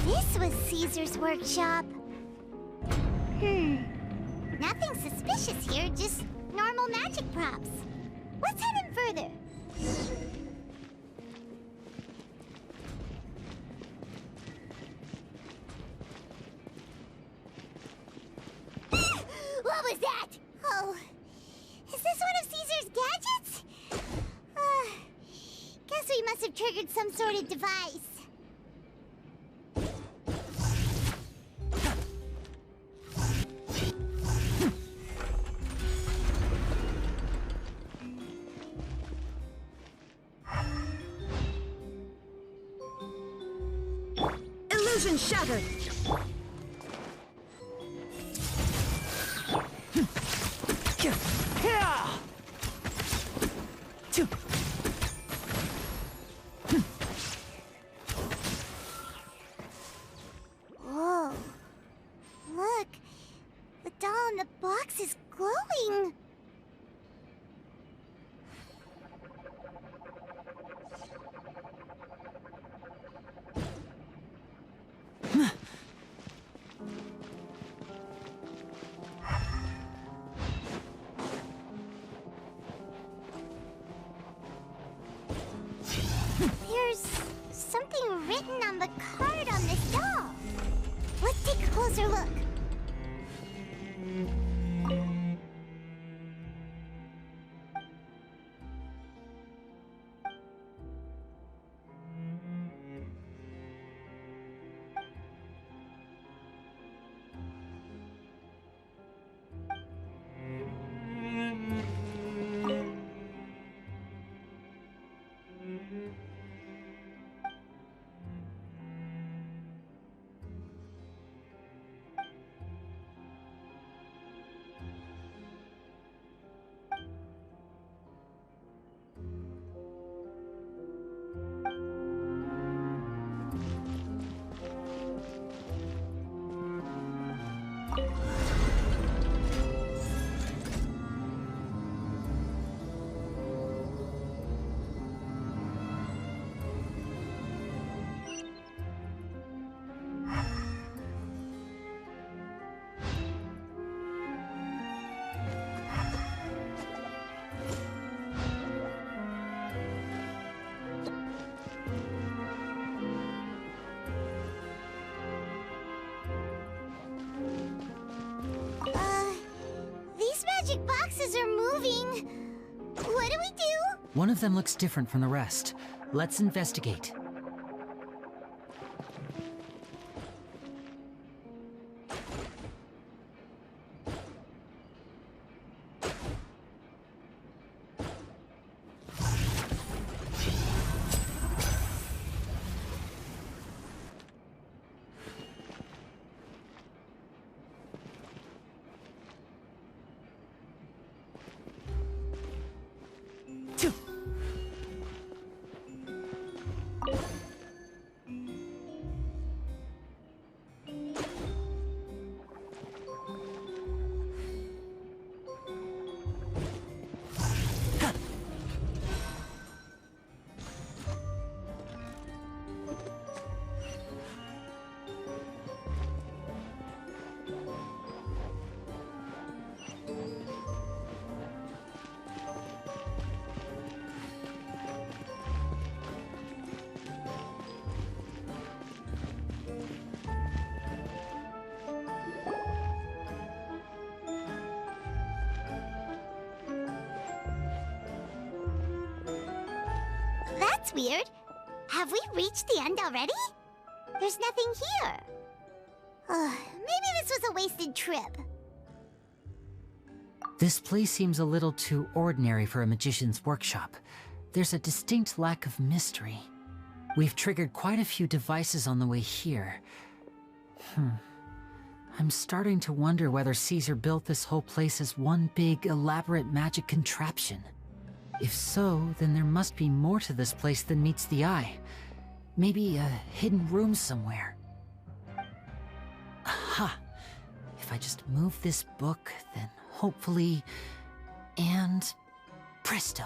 Speaker 1: This was Caesar's workshop. Nothing suspicious here, just normal magic props. Let's head in further. What was that? Oh, is this one of Caesar's gadgets? Guess we must have triggered some sort of device.
Speaker 2: Illusion shattered!
Speaker 1: Whoa. Look. The doll in the box is glowing. There's something written on the card on this doll. Let's take a closer look. magic boxes are moving. What do we do?
Speaker 5: One of them looks different from the rest. Let's investigate.
Speaker 1: That's weird. Have we reached the end already? There's nothing here. Maybe this was a wasted trip.
Speaker 5: This place seems a little too ordinary for a magician's workshop. There's a distinct lack of mystery. We've triggered quite a few devices on the way here. I'm starting to wonder whether Caesar built this whole place as one big, elaborate magic contraption. If so, then there must be more to this place than meets the eye. Maybe a hidden room somewhere. Aha! If I just move this book, then hopefully... and... presto!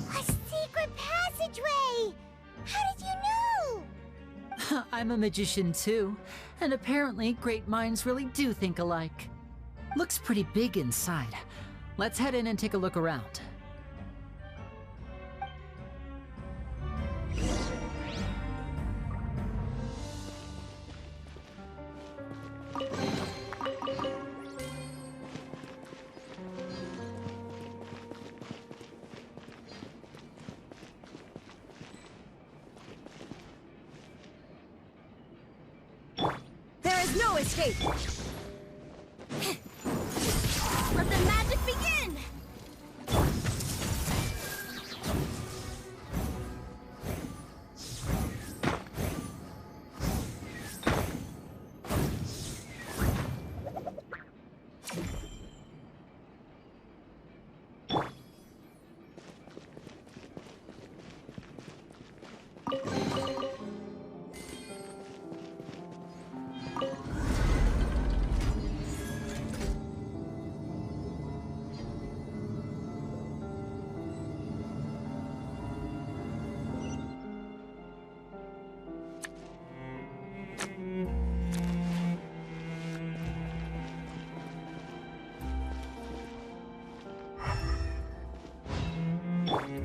Speaker 1: A secret passageway! How did you know?
Speaker 5: I'm a magician too, and apparently great minds really do think alike. Looks pretty big inside. Let's head in and take a look around.
Speaker 2: There is no escape! Let the magic begin!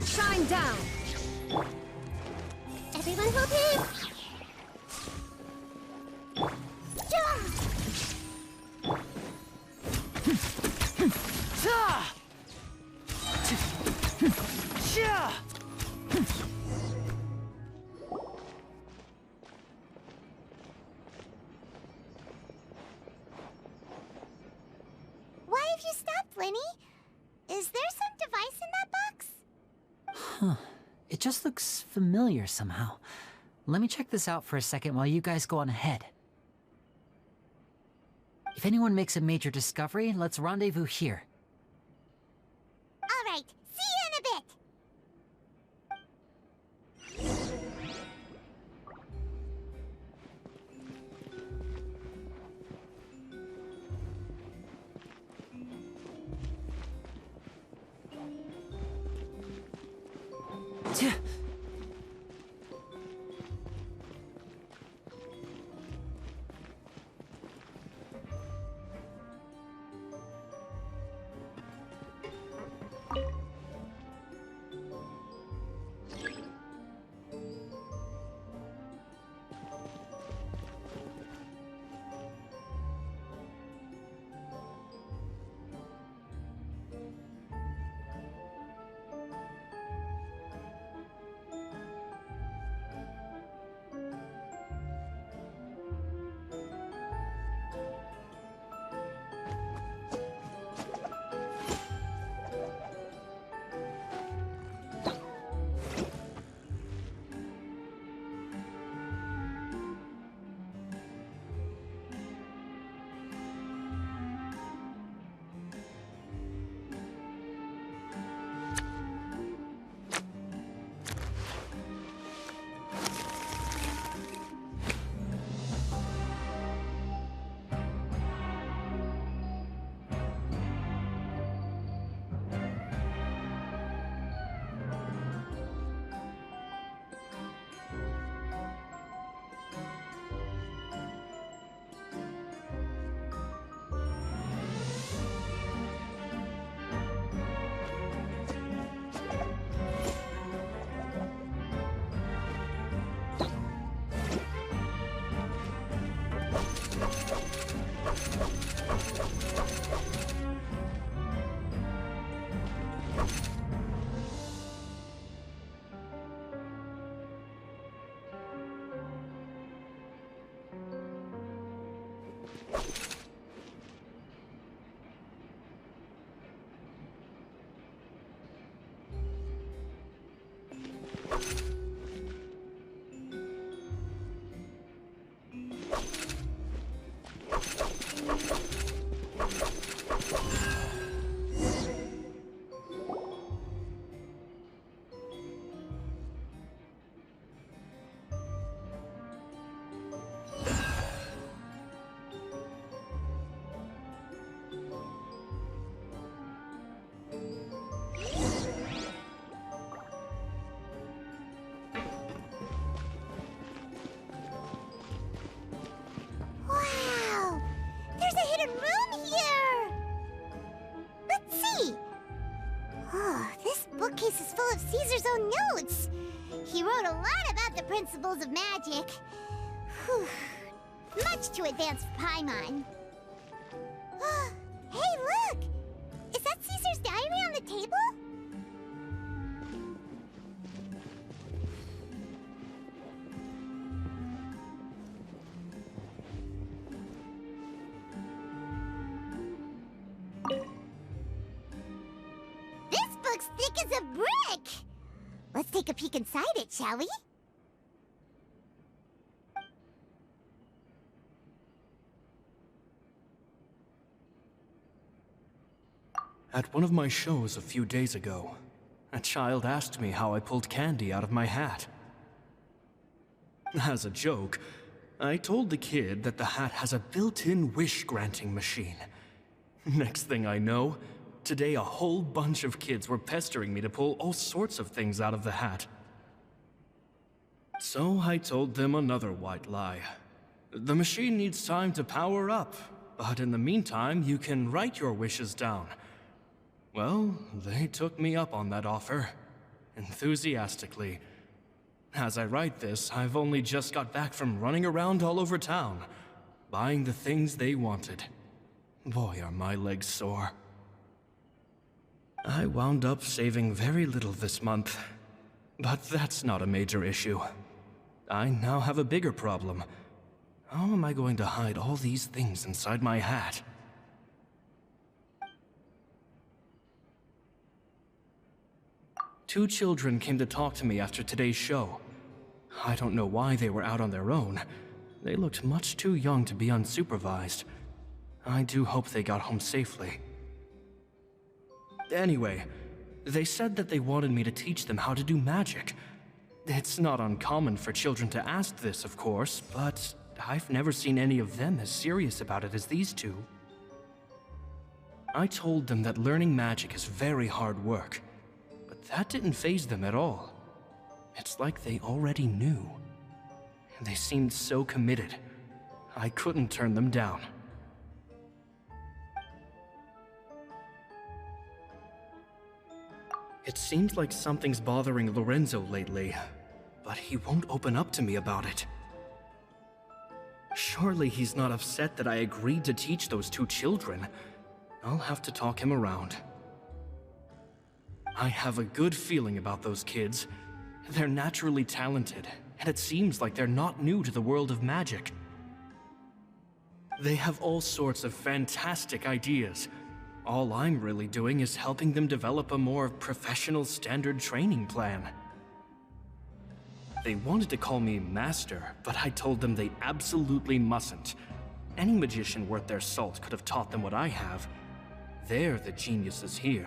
Speaker 2: Shine down!
Speaker 1: Everyone hold in! Why have you stopped, Lyney? Is there some device in that box?
Speaker 5: Huh. It just looks familiar somehow. Let me check this out for a second while you guys go on ahead. If anyone makes a major discovery, let's rendezvous here.
Speaker 1: All right, see you in a bit! Wow! There's a hidden room here! Let's see! Oh, this bookcase is full of Caesar's own notes! He wrote a lot about the principles of magic. Whew. Much too advanced for Paimon. Hey, look! Is that Caesar's diary on the table? This book's thick as a brick! Let's take a peek inside it, shall we?
Speaker 7: At one of my shows a few days ago, a child asked me how I pulled candy out of my hat. As a joke, I told the kid that the hat has a built-in wish-granting machine. Next thing I know, today a whole bunch of kids were pestering me to pull all sorts of things out of the hat. So I told them another white lie. The machine needs time to power up, but in the meantime, you can write your wishes down. Well, they took me up on that offer, enthusiastically. As I write this, I've only just got back from running around all over town, buying the things they wanted. Boy, are my legs sore. I wound up saving very little this month, but that's not a major issue. I now have a bigger problem. How am I going to hide all these things inside my hat? Two children came to talk to me after today's show. I don't know why they were out on their own. They looked much too young to be unsupervised. I do hope they got home safely. Anyway, they said that they wanted me to teach them how to do magic. It's not uncommon for children to ask this, of course, but I've never seen any of them as serious about it as these two. I told them that learning magic is very hard work. That didn't faze them at all. It's like they already knew. They seemed so committed. I couldn't turn them down. It seems like something's bothering Lorenzo lately, but he won't open up to me about it. Surely he's not upset that I agreed to teach those two children. I'll have to talk him around. I have a good feeling about those kids. They're naturally talented, and it seems like they're not new to the world of magic. They have all sorts of fantastic ideas. All I'm really doing is helping them develop a more professional standard training plan. They wanted to call me Master, but I told them they absolutely mustn't. Any magician worth their salt could have taught them what I have. They're the geniuses here.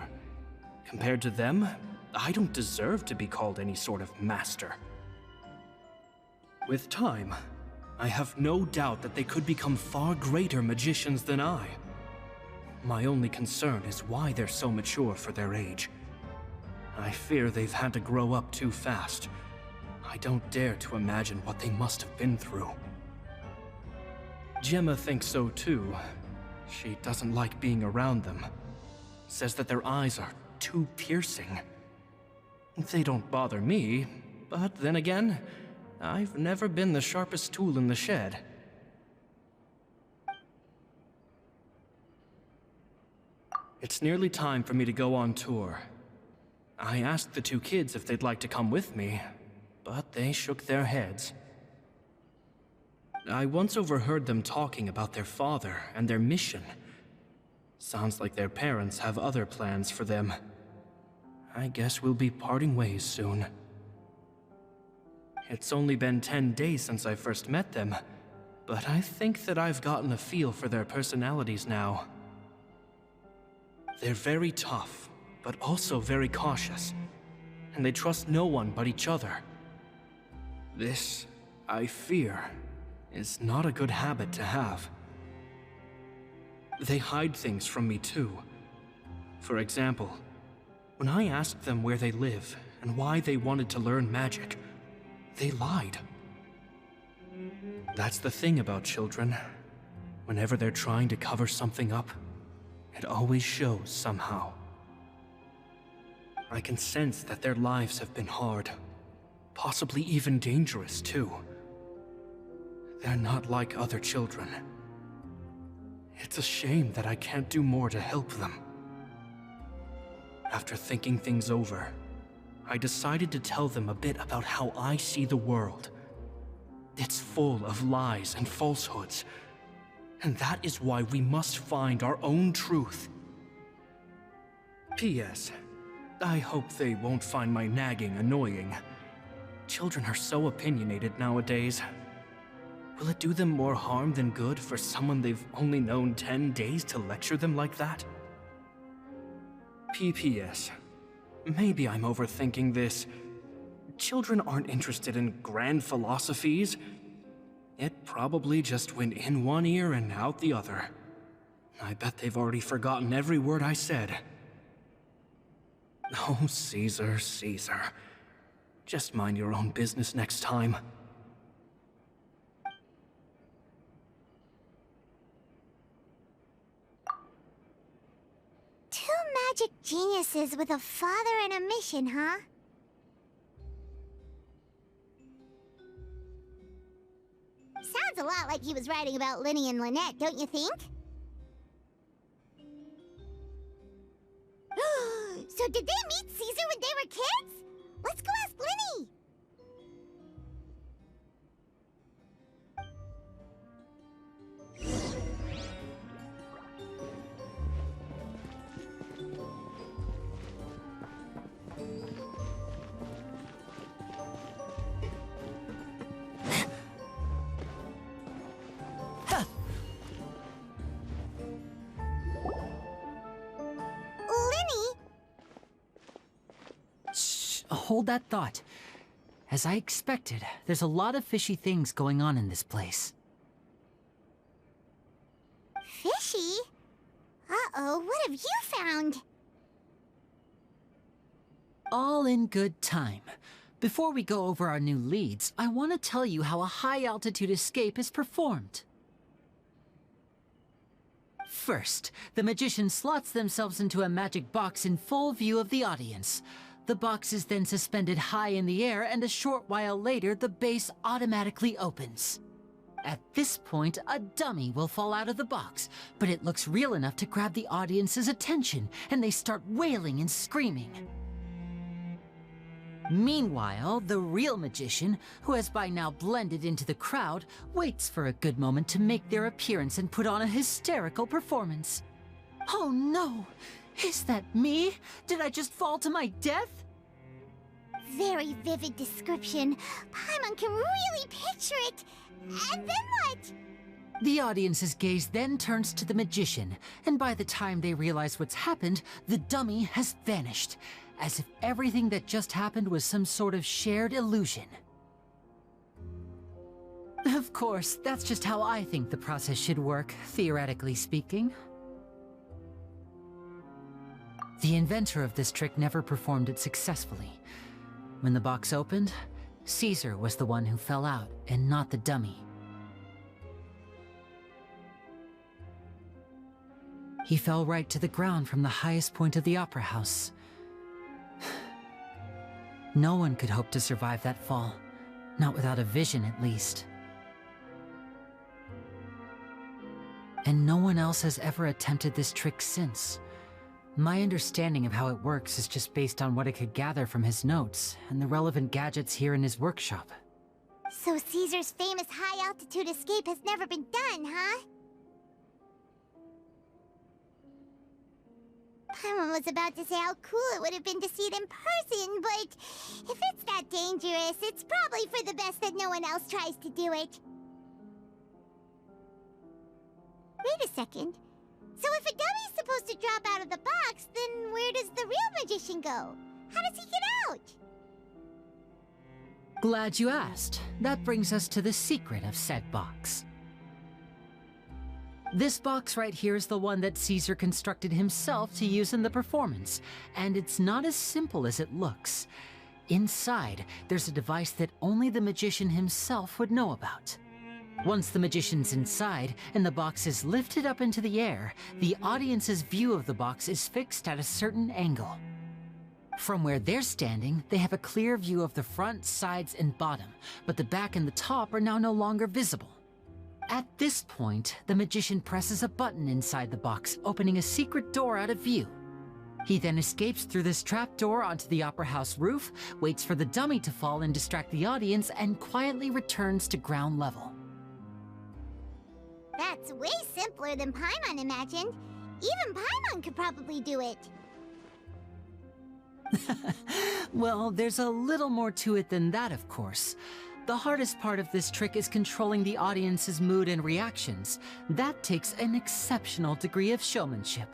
Speaker 7: Compared to them, I don't deserve to be called any sort of master. With time, I have no doubt that they could become far greater magicians than I. My only concern is why they're so mature for their age. I fear they've had to grow up too fast. I don't dare to imagine what they must have been through. Gemma thinks so too. She doesn't like being around them. Says that their eyes are too piercing. They don't bother me, but then again, I've never been the sharpest tool in the shed. It's nearly time for me to go on tour. I asked the two kids if they'd like to come with me, but they shook their heads.
Speaker 11: I once overheard them talking about their father and their mission. Sounds like their parents have other plans for them. I guess we'll be parting ways soon. It's only been 10 days since I first met them, but I think that I've gotten a feel for their personalities now. They're very tough, but also very cautious, and they trust no one but each other. This, I fear, is not a good habit to have. They hide things from me too. For example, when I asked them where they live and why they wanted to learn magic, they lied. That's the thing about children. Whenever they're trying to cover something up, it always shows somehow. I can sense that their lives have been hard, possibly even dangerous too. They're not like other children. It's a shame that I can't do more to help them. After thinking things over, I decided to tell them a bit about how I see the world. It's full of lies and falsehoods, and that is why we must find our own truth. P.S. I hope they won't find my nagging annoying. Children are so opinionated nowadays. Will it do them more harm than good for someone they've only known 10 days to lecture them like that? P.P.S. Maybe I'm overthinking this. Children aren't interested in grand philosophies. It probably just went in one ear and out the other. I bet they've already forgotten every word I said. Oh, Caesar, Caesar. Just mind your own business next time.
Speaker 1: Two magic geniuses with a father and a mission, huh? Sounds a lot like he was writing about Lyney and Lynette, don't you think? So did they meet Caesar when they were kids? Let's go ask Lyney!
Speaker 5: Hold that thought. As I expected, there's a lot of fishy things going on in this place.
Speaker 1: Fishy? Uh-oh, what have you found?
Speaker 5: All in good time. Before we go over our new leads, I want to tell you how a high-altitude escape is performed. First, the magician slots themselves into a magic box in full view of the audience. The box is then suspended high in the air, and a short while later, the base automatically opens. At this point, a dummy will fall out of the box, but it looks real enough to grab the audience's attention, and they start wailing and screaming. Meanwhile, the real magician, who has by now blended into the crowd, waits for a good moment to make their appearance and put on a hysterical performance. Oh no! Is that me? Did I just fall to my death?
Speaker 1: Very vivid description. Paimon can really picture it. And then what?
Speaker 5: The audience's gaze then turns to the magician, and by the time they realize what's happened, the dummy has vanished, as if everything that just happened was some sort of shared illusion. Of course, that's just how I think the process should work, theoretically speaking. The inventor of this trick never performed it successfully. When the box opened, Caesar was the one who fell out, and not the dummy. He fell right to the ground from the highest point of the opera house. No one could hope to survive that fall, not without a vision at least. And no one else has ever attempted this trick since. My understanding of how it works is just based on what I could gather from his notes and the relevant gadgets here in his workshop.
Speaker 1: So Caesar's famous high-altitude escape has never been done, huh? Paimon was about to say how cool it would have been to see it in person, but if it's that dangerous, it's probably for the best that no one else tries to do it. Wait a second. So if a dummy's supposed to drop out of the box, then where does the real magician go? How does he get out?
Speaker 5: Glad you asked. That brings us to the secret of said box. This box right here is the one that Caesar constructed himself to use in the performance, and it's not as simple as it looks. Inside, there's a device that only the magician himself would know about. Once the magician's inside and the box is lifted up into the air, the audience's view of the box is fixed at a certain angle. From where they're standing, they have a clear view of the front, sides, and bottom, but the back and the top are now no longer visible. At this point, the magician presses a button inside the box, opening a secret door out of view. He then escapes through this trapdoor onto the opera house roof, waits for the dummy to fall and distract the audience, and quietly returns to ground level.
Speaker 1: That's way simpler than Paimon imagined. Even Paimon could probably do it.
Speaker 5: Well, there's a little more to it than that, of course. The hardest part of this trick is controlling the audience's mood and reactions. That takes an exceptional degree of showmanship.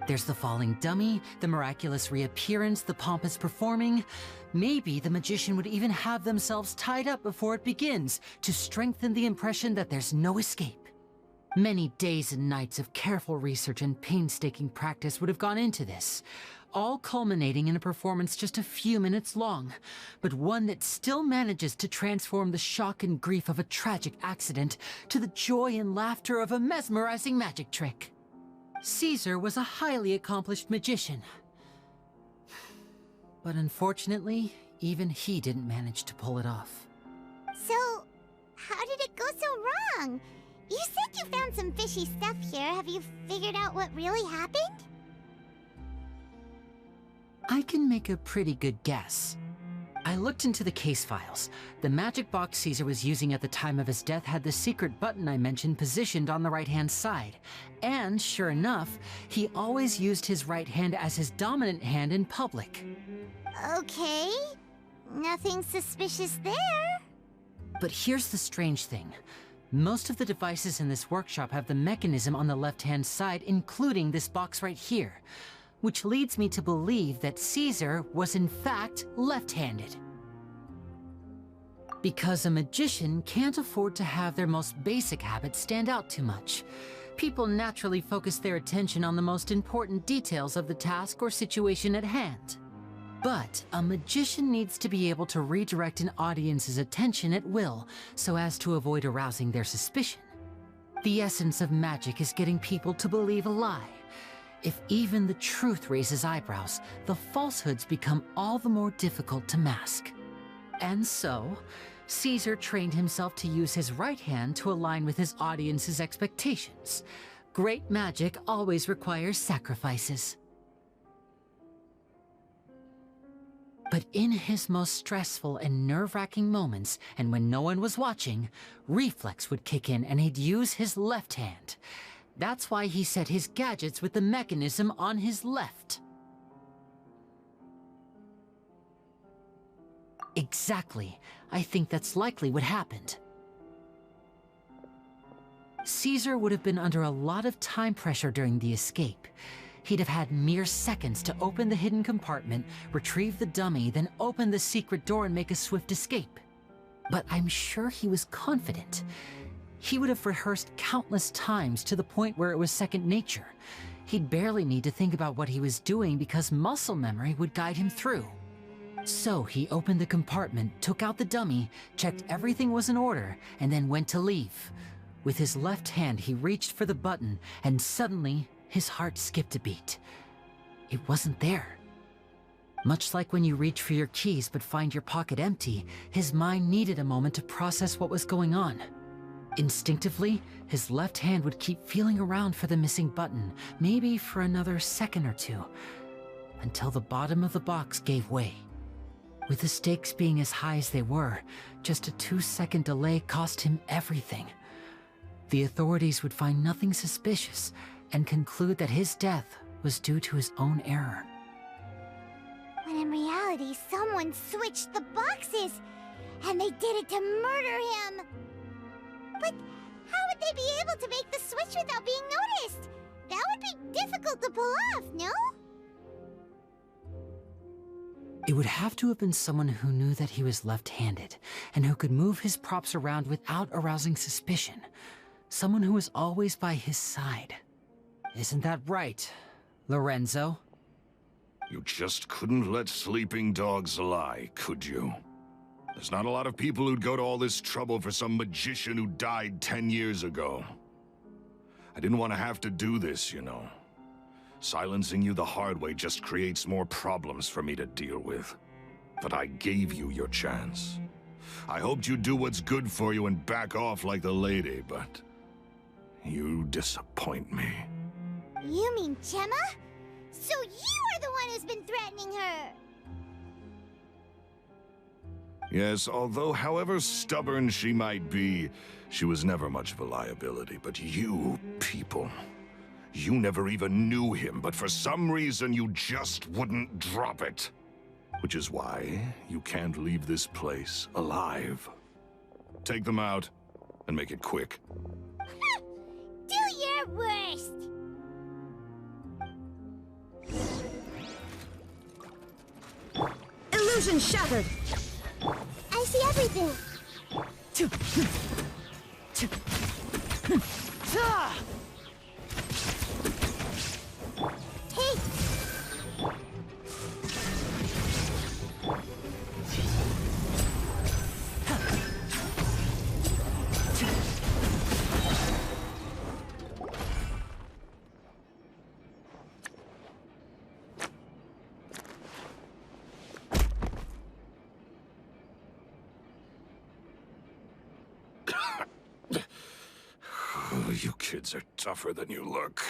Speaker 5: There's the falling dummy, the miraculous reappearance, the pompous performing. Maybe the magician would even have themselves tied up before it begins to strengthen the impression that there's no escape. Many days and nights of careful research and painstaking practice would have gone into this, all culminating in a performance just a few minutes long, but one that still manages to transform the shock and grief of a tragic accident to the joy and laughter of a mesmerizing magic trick. Caesar was a highly accomplished magician, but unfortunately, even he didn't manage to pull it off.
Speaker 1: So, how did it go so wrong? You said you found some fishy stuff here. Have you figured out what really happened?
Speaker 5: I can make a pretty good guess. I looked into the case files. The magic box Caesar was using at the time of his death had the secret button I mentioned positioned on the right-hand side. And sure enough, he always used his right hand as his dominant hand in public.
Speaker 1: Okay. Nothing suspicious there.
Speaker 5: But here's the strange thing. Most of the devices in this workshop have the mechanism on the left-hand side, including this box right here, which leads me to believe that Caesar was in fact left-handed. Because a magician can't afford to have their most basic habits stand out too much. People naturally focus their attention on the most important details of the task or situation at hand. But a magician needs to be able to redirect an audience's attention at will, so as to avoid arousing their suspicion. The essence of magic is getting people to believe a lie. If even the truth raises eyebrows, the falsehoods become all the more difficult to mask. And so, Caesar trained himself to use his right hand to align with his audience's expectations. Great magic always requires sacrifices. But in his most stressful and nerve-wracking moments, and when no one was watching, reflex would kick in and he'd use his left hand. That's why he set his gadgets with the mechanism on his left. Exactly. I think that's likely what happened. Caesar would have been under a lot of time pressure during the escape. He'd have had mere seconds to open the hidden compartment, retrieve the dummy, then open the secret door and make a swift escape. But I'm sure he was confident. He would have rehearsed countless times to the point where it was second nature. He'd barely need to think about what he was doing because muscle memory would guide him through. So he opened the compartment, took out the dummy, checked everything was in order, and then went to leave. With his left hand, he reached for the button, and suddenly, his heart skipped a beat. It wasn't there. Much like when you reach for your keys but find your pocket empty, his mind needed a moment to process what was going on. Instinctively, his left hand would keep feeling around for the missing button, maybe for another second or two, until the bottom of the box gave way. With the stakes being as high as they were, just a 2-second delay cost him everything. The authorities would find nothing suspicious and conclude that his death was due to his own error.
Speaker 1: When in reality, someone switched the boxes, and they did it to murder him. But how would they be able to make the switch without being noticed? That would be difficult to pull off, no?
Speaker 5: It would have to have been someone who knew that he was left-handed, and who could move his props around without arousing suspicion. Someone who was always by his side. Isn't that right, Lorenzo?
Speaker 4: You just couldn't let sleeping dogs lie, could you? There's not a lot of people who'd go to all this trouble for some magician who died 10 years ago. I didn't want to have to do this, you know. Silencing you the hard way just creates more problems for me to deal with. But I gave you your chance. I hoped you'd do what's good for you and back off like the lady, but you disappoint me.
Speaker 1: You mean Gemma? So you are the one who's been threatening her!
Speaker 4: Yes, although however stubborn she might be, she was never much of a liability. But you people, you never even knew him, but for some reason you just wouldn't drop it. Which is why you can't leave this place alive. Take them out, and make it quick.
Speaker 1: Do your worst!
Speaker 2: Illusion shattered!
Speaker 1: I see everything! Hey!
Speaker 4: You kids are tougher than you look.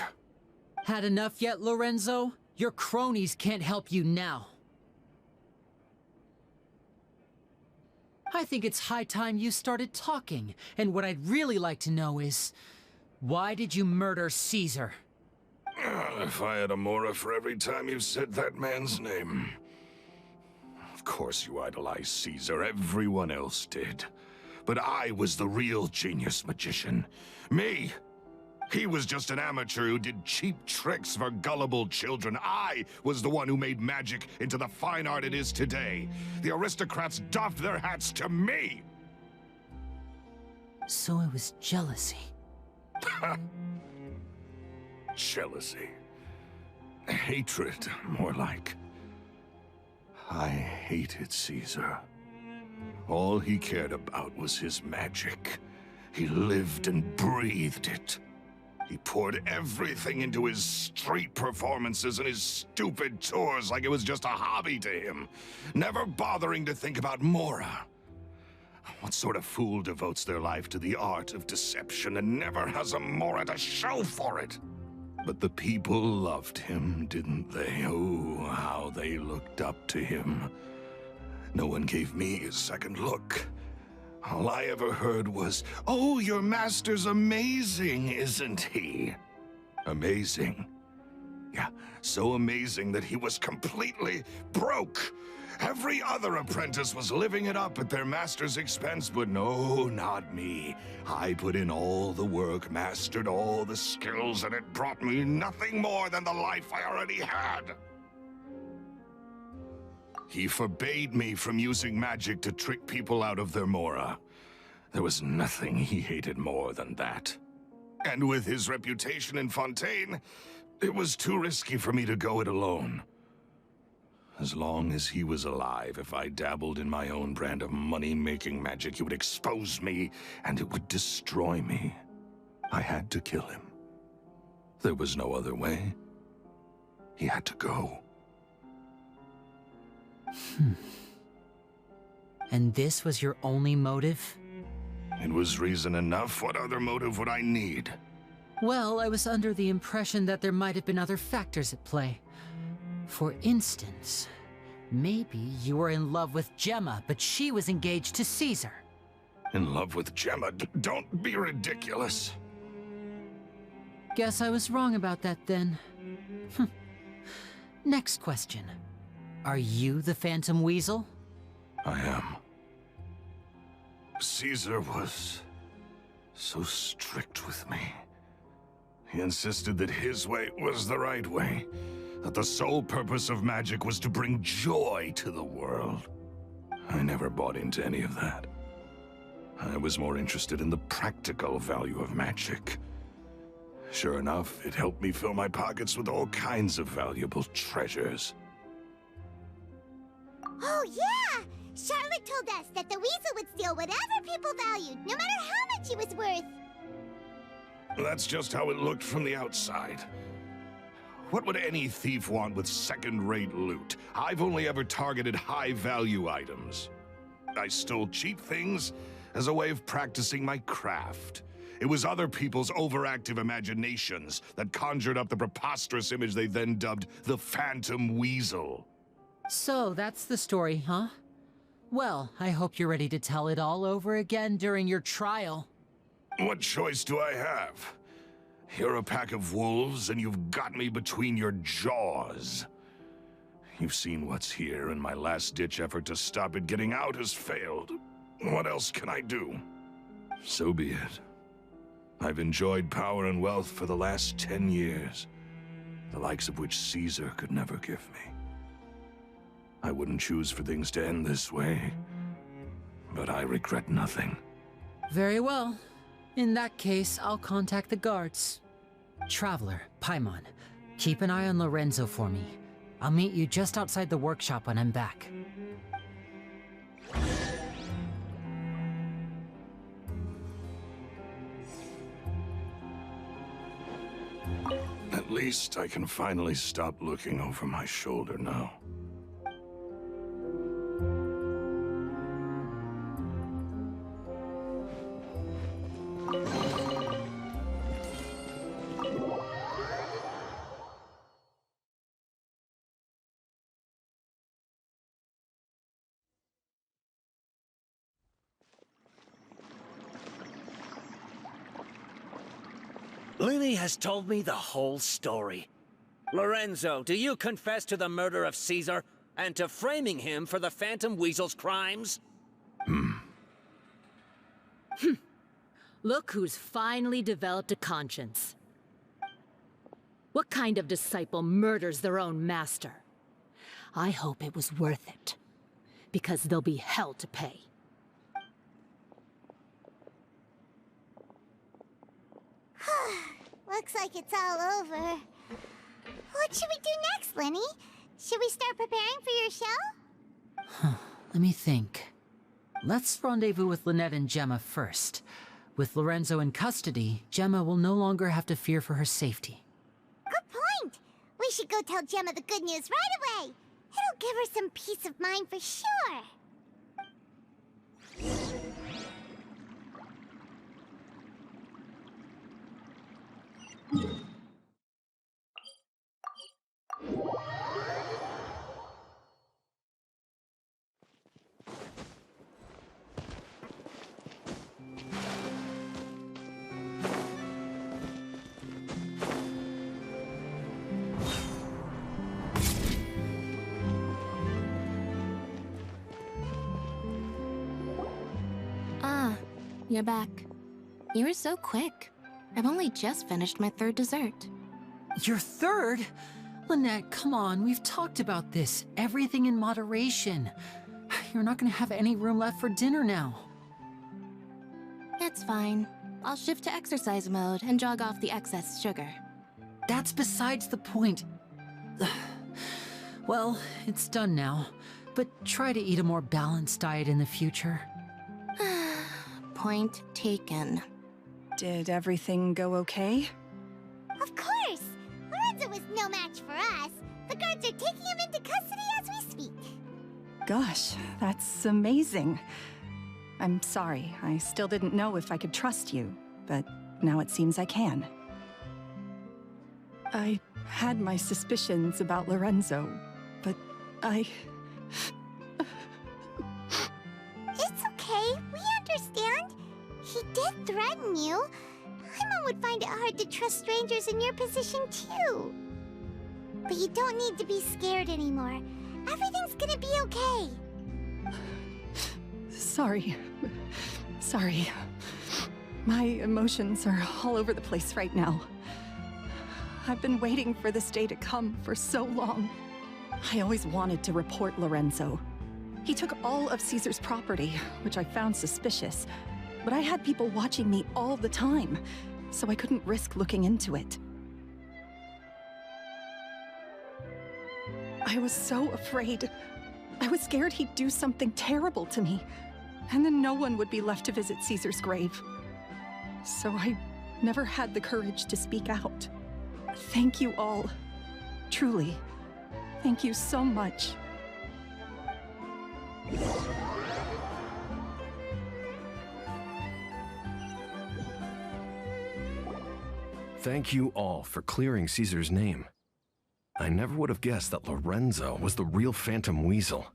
Speaker 5: Had enough yet, Lorenzo? Your cronies can't help you now. I think it's high time you started talking, and what I'd really like to know is, why did you murder Caesar?
Speaker 4: If I had a mora for every time you said that man's name. Of course you idolized Caesar, everyone else did. But I was the real genius magician. Me! He was just an amateur who did cheap tricks for gullible children. I was the one who made magic into the fine art it is today. The aristocrats doffed their hats to me!
Speaker 5: So it was jealousy.
Speaker 4: Jealousy. Hatred, more like. I hated Caesar. All he cared about was his magic. He lived and breathed it. He poured everything into his street performances and his stupid tours like it was just a hobby to him, never bothering to think about Mora. What sort of fool devotes their life to the art of deception and never has a Mora to show for it? But the people loved him, didn't they? Oh, how they looked up to him. No one gave me a second look. All I ever heard was, "Oh, your master's amazing, isn't he?" Amazing. Yeah, so amazing that he was completely broke. Every other apprentice was living it up at their master's expense, but no, not me. I put in all the work, mastered all the skills, and it brought me nothing more than the life I already had. He forbade me from using magic to trick people out of their Mora. There was nothing he hated more than that. And with his reputation in Fontaine, it was too risky for me to go it alone. As long as he was alive, if I dabbled in my own brand of money-making magic, he would expose me, and it would destroy me. I had to kill him. There was no other way. He had to go.
Speaker 5: And this was your only motive?
Speaker 4: It was reason enough. What other motive would I need?
Speaker 5: Well, I was under the impression that there might have been other factors at play. For instance, Maybe you were in love with Gemma, but she was engaged to Caesar.
Speaker 4: In love with Gemma? Don't be ridiculous.
Speaker 5: Guess I was wrong about that then. Next question. Are you the Phantom Weasel?
Speaker 4: I am. Caesar was so strict with me. He insisted that his way was the right way, that the sole purpose of magic was to bring joy to the world. I never bought into any of that. I was more interested in the practical value of magic. Sure enough, it helped me fill my pockets with all kinds of valuable treasures.
Speaker 1: Oh, yeah! Charlotte told us that the weasel would steal whatever people valued, no matter how much it was worth.
Speaker 4: That's just how it looked from the outside. What would any thief want with second-rate loot? I've only ever targeted high-value items. I stole cheap things as a way of practicing my craft. It was other people's overactive imaginations that conjured up the preposterous image they then dubbed the Phantom Weasel.
Speaker 5: So that's the story, huh? Well, I hope you're ready to tell it all over again during your trial.
Speaker 4: What choice do I have? You're a pack of wolves, and you've got me between your jaws. You've seen what's here, and my last-ditch effort to stop it getting out has failed. What else can I do? So be it. I've enjoyed power and wealth for the last 10 years, the likes of which Caesar could never give me. I wouldn't choose for things to end this way, but I regret nothing.
Speaker 5: Very well. In that case, I'll contact the guards. Traveler, Paimon, keep an eye on Lorenzo for me. I'll meet you just outside the workshop when I'm back.
Speaker 4: At least I can finally stop looking over my shoulder now.
Speaker 12: Lyney has told me the whole story. Lorenzo, do you confess to the murder of Caesar and to framing him for the Phantom Weasel's crimes?
Speaker 13: Look who's finally developed a conscience. What kind of disciple murders their own master? I hope it was worth it, because there'll be hell to pay.
Speaker 1: Looks like it's all over. What should we do next, Lyney? Should we start preparing for your show?
Speaker 5: Let me think. Let's rendezvous with Lynette and Gemma first. With Lorenzo in custody, Gemma will no longer have to fear for her safety.
Speaker 1: Good point! We should go tell Gemma the good news right away. It'll give her some peace of mind for sure.
Speaker 3: Ah, you're back. You were so quick. I've only just finished my third dessert.
Speaker 5: Your third? Lynette, come on, we've talked about this. Everything in moderation. You're not gonna have any room left for dinner now.
Speaker 3: It's fine. I'll shift to exercise mode and jog off the excess sugar.
Speaker 5: That's besides the point. Well, it's done now, but try to eat a more balanced diet in the future.
Speaker 3: Point taken.
Speaker 8: Did everything go okay?
Speaker 1: Of course! Lorenzo was no match for us. The guards are taking him into custody as we speak.
Speaker 8: Gosh, that's amazing. I'm sorry, I still didn't know if I could trust you, but now it seems I can. I had my suspicions about Lorenzo, but I
Speaker 1: strangers in your position too. But you don't need to be scared anymore. Everything's gonna be okay.
Speaker 8: Sorry. Sorry. My emotions are all over the place right now. I've been waiting for this day to come for so long. I always wanted to report Lorenzo. He took all of Caesar's property, which I found suspicious, but I had people watching me all the time, so I couldn't risk looking into it. I was so afraid. I was scared he'd do something terrible to me, and then no one would be left to visit Caesar's grave. So I never had the courage to speak out. Thank you all. Truly. Thank you so much.
Speaker 6: Thank you all for clearing Caesar's name. I never would have guessed that Lorenzo was the real Phantom Weasel.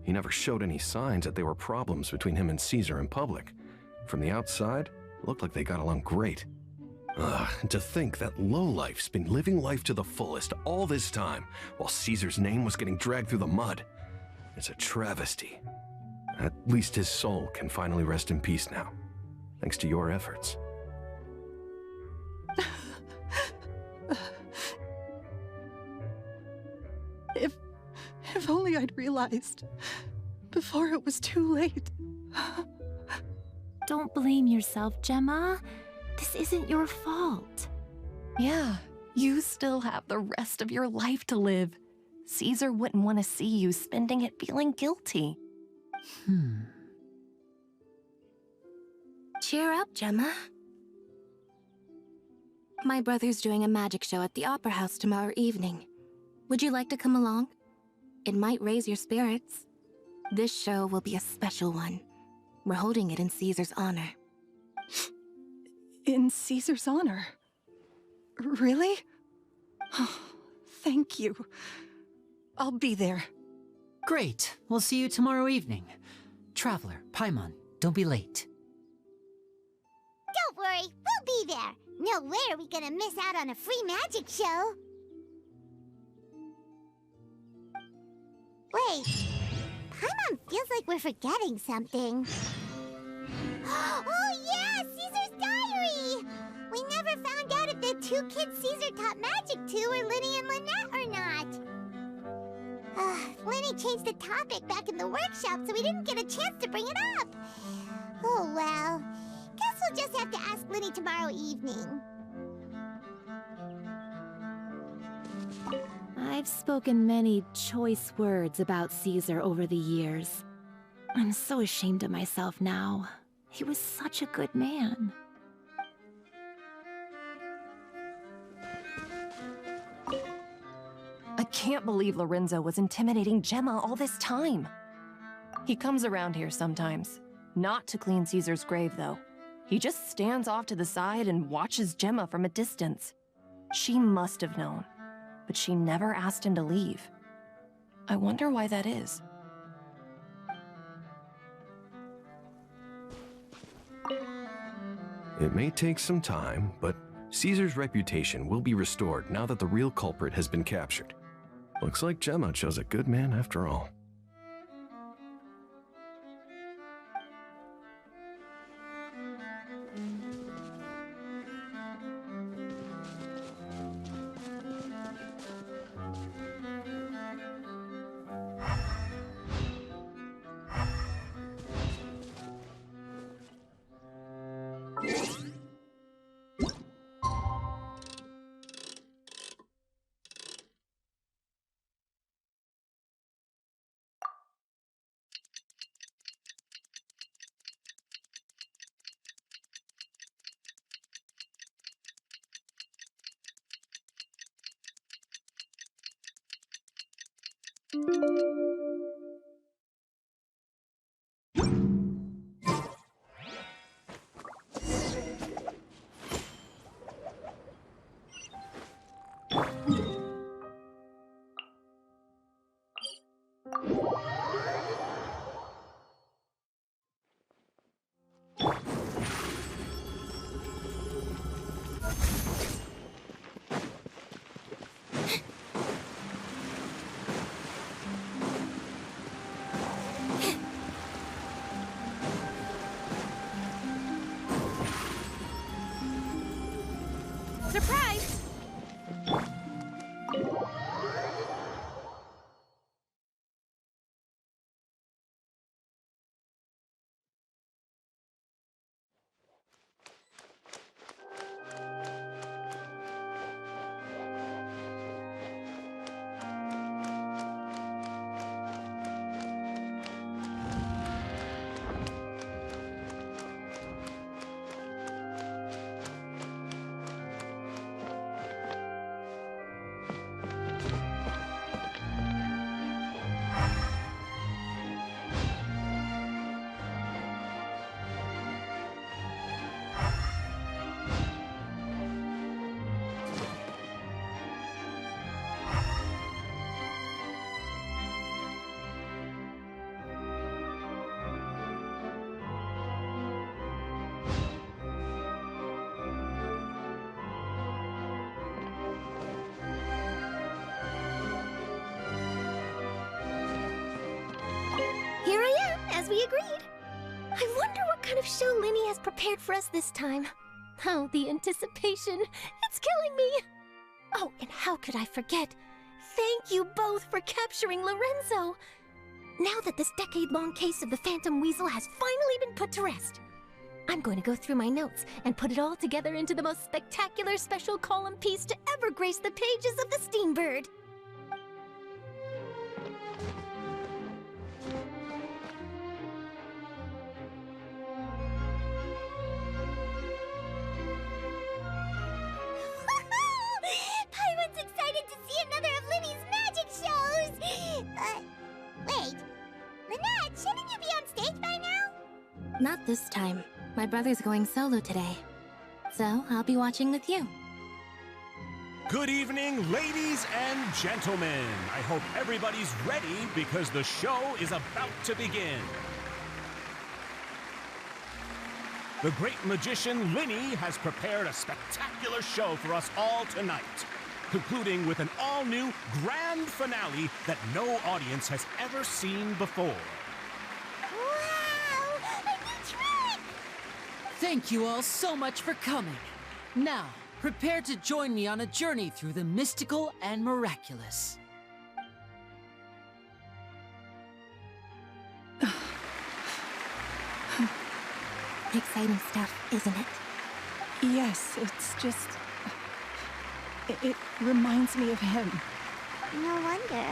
Speaker 6: He never showed any signs that there were problems between him and Caesar in public. From the outside, it looked like they got along great. And to think that lowlife's been living life to the fullest all this time, while Caesar's name was getting dragged through the mud. It's a travesty. At least his soul can finally rest in peace now, thanks to your efforts.
Speaker 8: If only I'd realized before it was too late.
Speaker 14: Don't blame yourself, Gemma. This isn't your fault.
Speaker 15: Yeah, you still have the rest of your life to live. Caesar wouldn't want to see you spending it feeling guilty.
Speaker 14: Cheer up, Gemma. My brother's doing a magic show at the Opera House tomorrow evening. Would you like to come along? It might raise your spirits. This show will be a special one. We're holding it in Caesar's honor.
Speaker 8: In Caesar's honor? Really? Oh, thank you. I'll be there.
Speaker 5: Great. We'll see you tomorrow evening. Traveler, Paimon, don't be late.
Speaker 1: Don't worry, we'll be there. No way are we gonna miss out on a free magic show. Wait, Paimon feels like we're forgetting something. Oh yeah, Caesar's diary! We never found out if the two kids Caesar taught magic to were Lyney and Lynette or not. Lyney changed the topic back in the workshop, so we didn't get a chance to bring it up. Oh well, guess we'll just have to ask Lyney tomorrow evening.
Speaker 14: I've spoken many choice words about Caesar over the years. I'm so ashamed of myself now. He was such a good man.
Speaker 15: I can't believe Lorenzo was intimidating Gemma all this time. He comes around here sometimes. Not to clean Caesar's grave, though. He just stands off to the side and watches Gemma from a distance. She must have known, but she never asked him to leave. I wonder why that is.
Speaker 6: It may take some time, but Caesar's reputation will be restored now that the real culprit has been captured. Looks like Gemma chose a good man after all.
Speaker 3: Here I am, as we agreed. I wonder what kind of show Lyney has prepared for us this time. Oh, the anticipation. It's killing me. Oh, and how could I forget? Thank you both for capturing Lorenzo. Now that this decade-long case of the Phantom Weasel has finally been put to rest, I'm going to go through my notes and put it all together into the most spectacular special column piece to ever grace the pages of the Steambird.
Speaker 1: Paimon's excited to see another of Lyney's magic shows! Wait. Lynette, shouldn't you be on stage by now?
Speaker 14: Not this time. My brother's going solo today. So, I'll be watching with you.
Speaker 16: Good evening, ladies and gentlemen. I hope everybody's ready because the show is about to begin. The great magician Lyney has prepared a spectacular show for us all tonight, concluding with an all-new grand finale that no audience has ever seen before.
Speaker 1: Wow! A new trick!
Speaker 5: Thank you all so much for coming. Now, prepare to join me on a journey through the mystical and miraculous.
Speaker 14: Exciting stuff, isn't it?
Speaker 8: Yes, it's just... It reminds me of him.
Speaker 1: No wonder.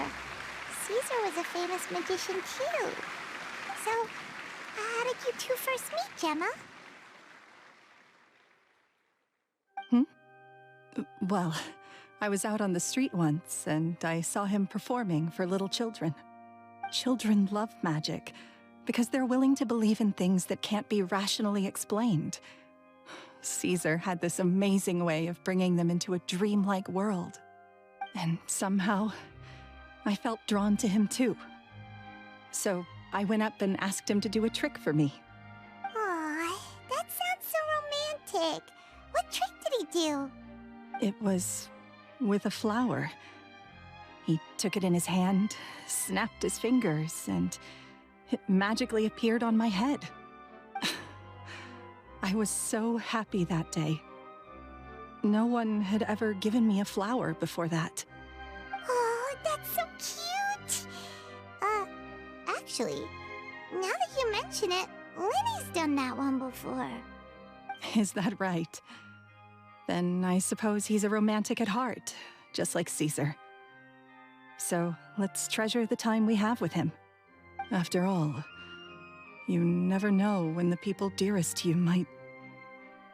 Speaker 1: Caesar was a famous magician too. So, how did you two first meet, Gemma?
Speaker 8: Well, I was out on the street once, and I saw him performing for little children. Children love magic, because they're willing to believe in things that can't be rationally explained. Caesar had this amazing way of bringing them into a dreamlike world. And somehow, I felt drawn to him too. So I went up and asked him to do a trick for me.
Speaker 1: Aw, that sounds so romantic. What trick did he do?
Speaker 8: It was with a flower. He took it in his hand, snapped his fingers, and it magically appeared on my head. I was so happy that day. No one had ever given me a flower before that.
Speaker 1: Oh, that's so cute! Actually, now that you mention it, Lyney's done that one before.
Speaker 8: Is that right? Then I suppose he's a romantic at heart, just like Caesar. So let's treasure the time we have with him. After all, you never know when the people dearest to you might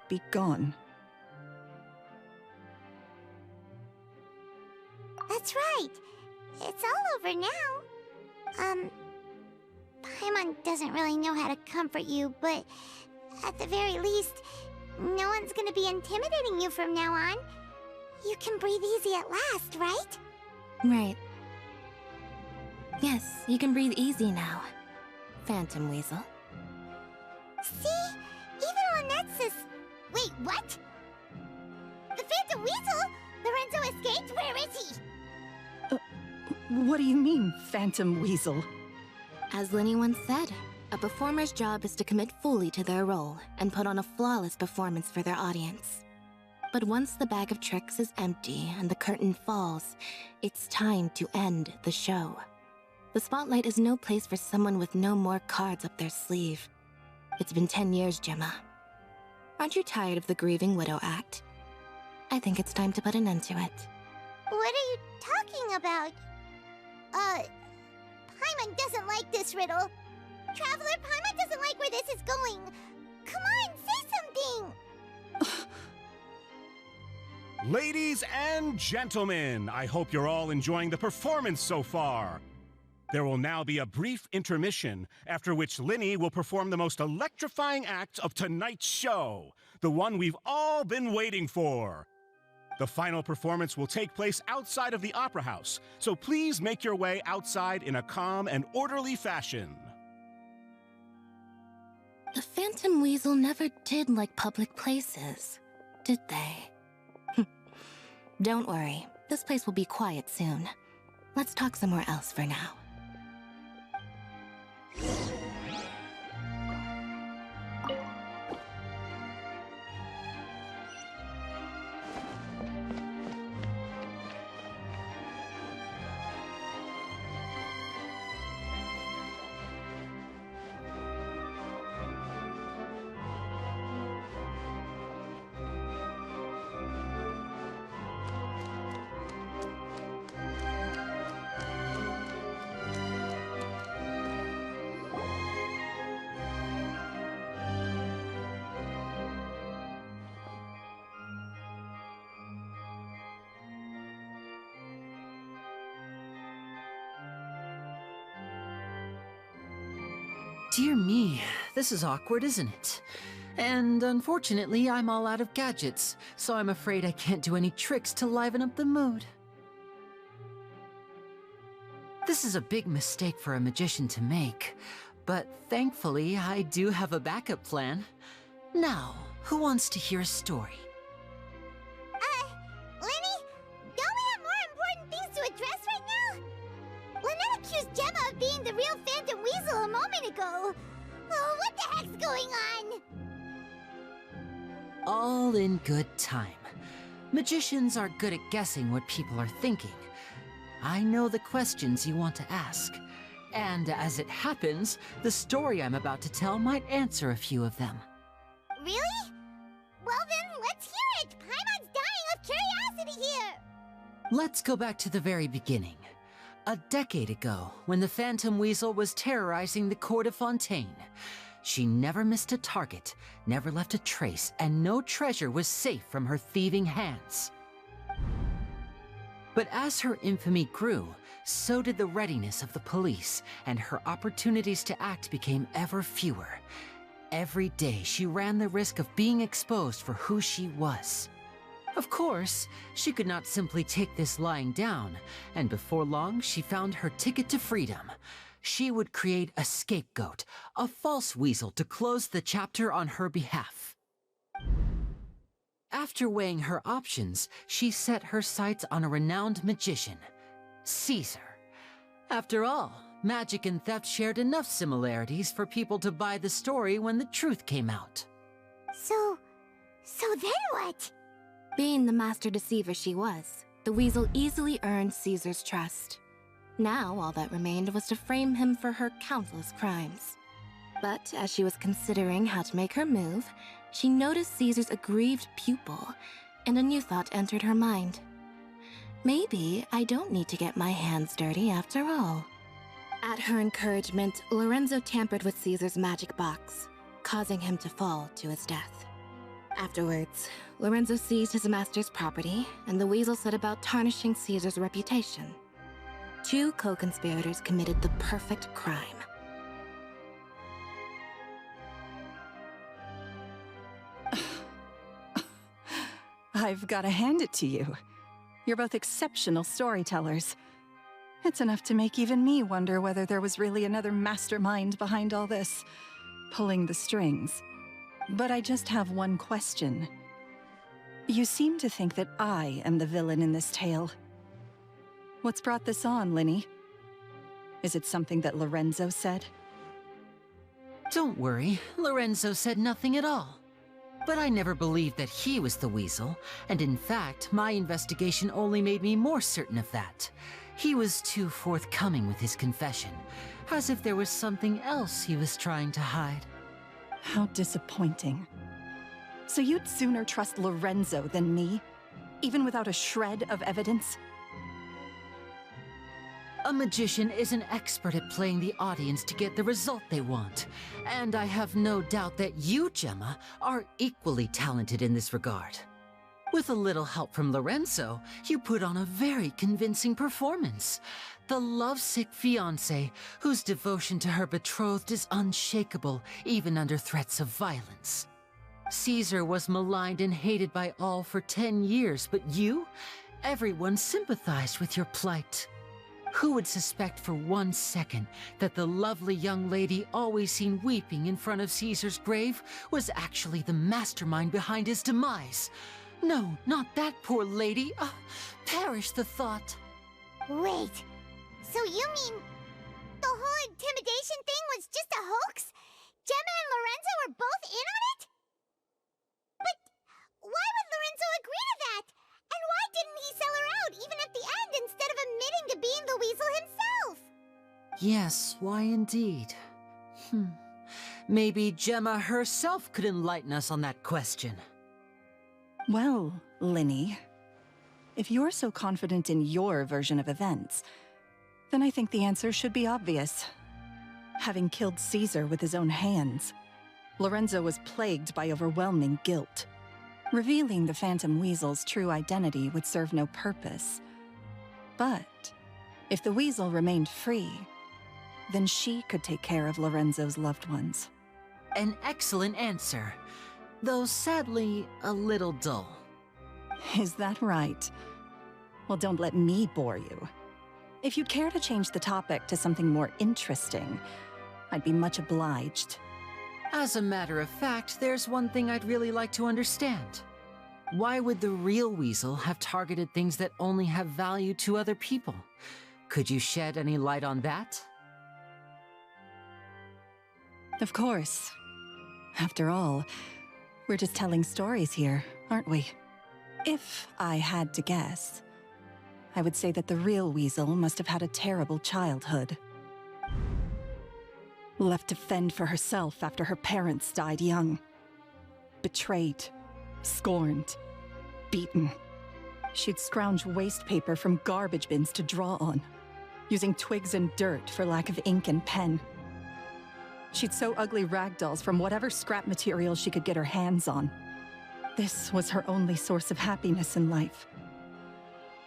Speaker 8: be gone.
Speaker 1: That's right. It's all over now. Paimon doesn't really know how to comfort you, but at the very least, no one's gonna be intimidating you from now on. You can breathe easy at last, right?
Speaker 14: Right. Yes, you can breathe easy now, Phantom Weasel.
Speaker 1: See? Even Lynette says... Wait, what? The Phantom Weasel? Lorenzo escaped? Where is he?
Speaker 8: What do you mean, Phantom Weasel?
Speaker 14: As Lyney once said, a performer's job is to commit fully to their role and put on a flawless performance for their audience. But once the bag of tricks is empty and the curtain falls, it's time to end the show. The spotlight is no place for someone with no more cards up their sleeve. It's been 10 years, Gemma. Aren't you tired of the grieving widow act? I think it's time to put an end to it.
Speaker 1: What are you talking about? Paimon doesn't like this riddle. Traveler, Paimon doesn't like where this is going. Come on, say something!
Speaker 16: Ladies and gentlemen, I hope you're all enjoying the performance so far. There will now be a brief intermission, after which Lyney will perform the most electrifying act of tonight's show, the one we've all been waiting for. The final performance will take place outside of the Opera House, so please make your way outside in a calm and orderly fashion.
Speaker 14: The Phantom Weasel never did like public places, did they? Don't worry, this place will be quiet soon. Let's talk somewhere else for now.
Speaker 5: Dear me, this is awkward, isn't it? And unfortunately, I'm all out of gadgets, so I'm afraid I can't do any tricks to liven up the mood. This is a big mistake for a magician to make, but thankfully, I do have a backup plan. Now, who wants to hear a story?
Speaker 1: Lyney, don't we have more important things to address right now? Lynette accused Gemma of being the real Phantom Weasel a moment ago. Oh, what the heck's going on?
Speaker 5: All in good time. Magicians are good at guessing what people are thinking. I know the questions you want to ask. And as it happens, the story I'm about to tell might answer a few of them.
Speaker 1: Really? Well then, let's hear it! Paimon's dying of curiosity here!
Speaker 5: Let's go back to the very beginning. A decade ago, when the Phantom Weasel was terrorizing the court of Fontaine. She never missed a target, never left a trace, and no treasure was safe from her thieving hands. But as her infamy grew, so did the readiness of the police, and her opportunities to act became ever fewer. Every day, she ran the risk of being exposed for who she was. Of course, she could not simply take this lying down, and before long, she found her ticket to freedom. She would create a scapegoat, a false weasel to close the chapter on her behalf. After weighing her options, she set her sights on a renowned magician, Caesar. After all, magic and theft shared enough similarities for people to buy the story when the truth came out.
Speaker 1: So then what?
Speaker 14: Being the master deceiver she was, the weasel easily earned Caesar's trust. Now, all that remained was to frame him for her countless crimes. But as she was considering how to make her move, she noticed Caesar's aggrieved pupil, and a new thought entered her mind. Maybe I don't need to get my hands dirty after all. At her encouragement, Lorenzo tampered with Caesar's magic box, causing him to fall to his death. Afterwards, Lorenzo seized his master's property, and the weasel set about tarnishing Caesar's reputation. Two co-conspirators committed the perfect crime.
Speaker 8: I've got to hand it to you. You're both exceptional storytellers. It's enough to make even me wonder whether there was really another mastermind behind all this, pulling the strings. But I just have one question. You seem to think that I am the villain in this tale. What's brought this on, Lyney? Is it something that Lorenzo said?
Speaker 5: Don't worry, Lorenzo said nothing at all. But I never believed that he was the weasel, and in fact, my investigation only made me more certain of that. He was too forthcoming with his confession, as if there was something else he was trying to hide.
Speaker 8: How disappointing. So you'd sooner trust Lorenzo than me? Even without a shred of evidence?
Speaker 5: A magician is an expert at playing the audience to get the result they want. And I have no doubt that you, Gemma, are equally talented in this regard. With a little help from Lorenzo, you put on a very convincing performance. The lovesick fiancé, whose devotion to her betrothed is unshakable, even under threats of violence. Caesar was maligned and hated by all for 10 years, but you? Everyone sympathized with your plight. Who would suspect for 1 second that the lovely young lady always seen weeping in front of Caesar's grave was actually the mastermind behind his demise? No, not that poor lady. Perish the thought.
Speaker 1: Wait, so you mean the whole intimidation thing was just a hoax? Gemma and Lorenzo were both in on it? But why would Lorenzo agree to that? And why didn't he sell her out even at the end instead of admitting to being the weasel himself?
Speaker 5: Yes, why indeed? Maybe Gemma herself could enlighten us on that question.
Speaker 8: Well, Lyney, if you're so confident in your version of events, then I think the answer should be obvious. Having killed Caesar with his own hands, Lorenzo was plagued by overwhelming guilt. Revealing the Phantom Weasel's true identity would serve no purpose. But if the Weasel remained free, then she could take care of Lorenzo's loved ones.
Speaker 5: An excellent answer, though sadly a little dull.
Speaker 8: Is that right? Well, don't let me bore you. If you'd care to change the topic to something more interesting, I'd be much obliged.
Speaker 5: As a matter of fact, there's one thing I'd really like to understand. Why would the real weasel have targeted things that only have value to other people? Could you shed any light on that?
Speaker 8: Of course. After all, we're just telling stories here, aren't we? If I had to guess, I would say that the real weasel must have had a terrible childhood. Left to fend for herself after her parents died young. Betrayed, scorned, beaten. She'd scrounge waste paper from garbage bins to draw on, using twigs and dirt for lack of ink and pen. She'd sew ugly rag dolls from whatever scrap material she could get her hands on. This was her only source of happiness in life.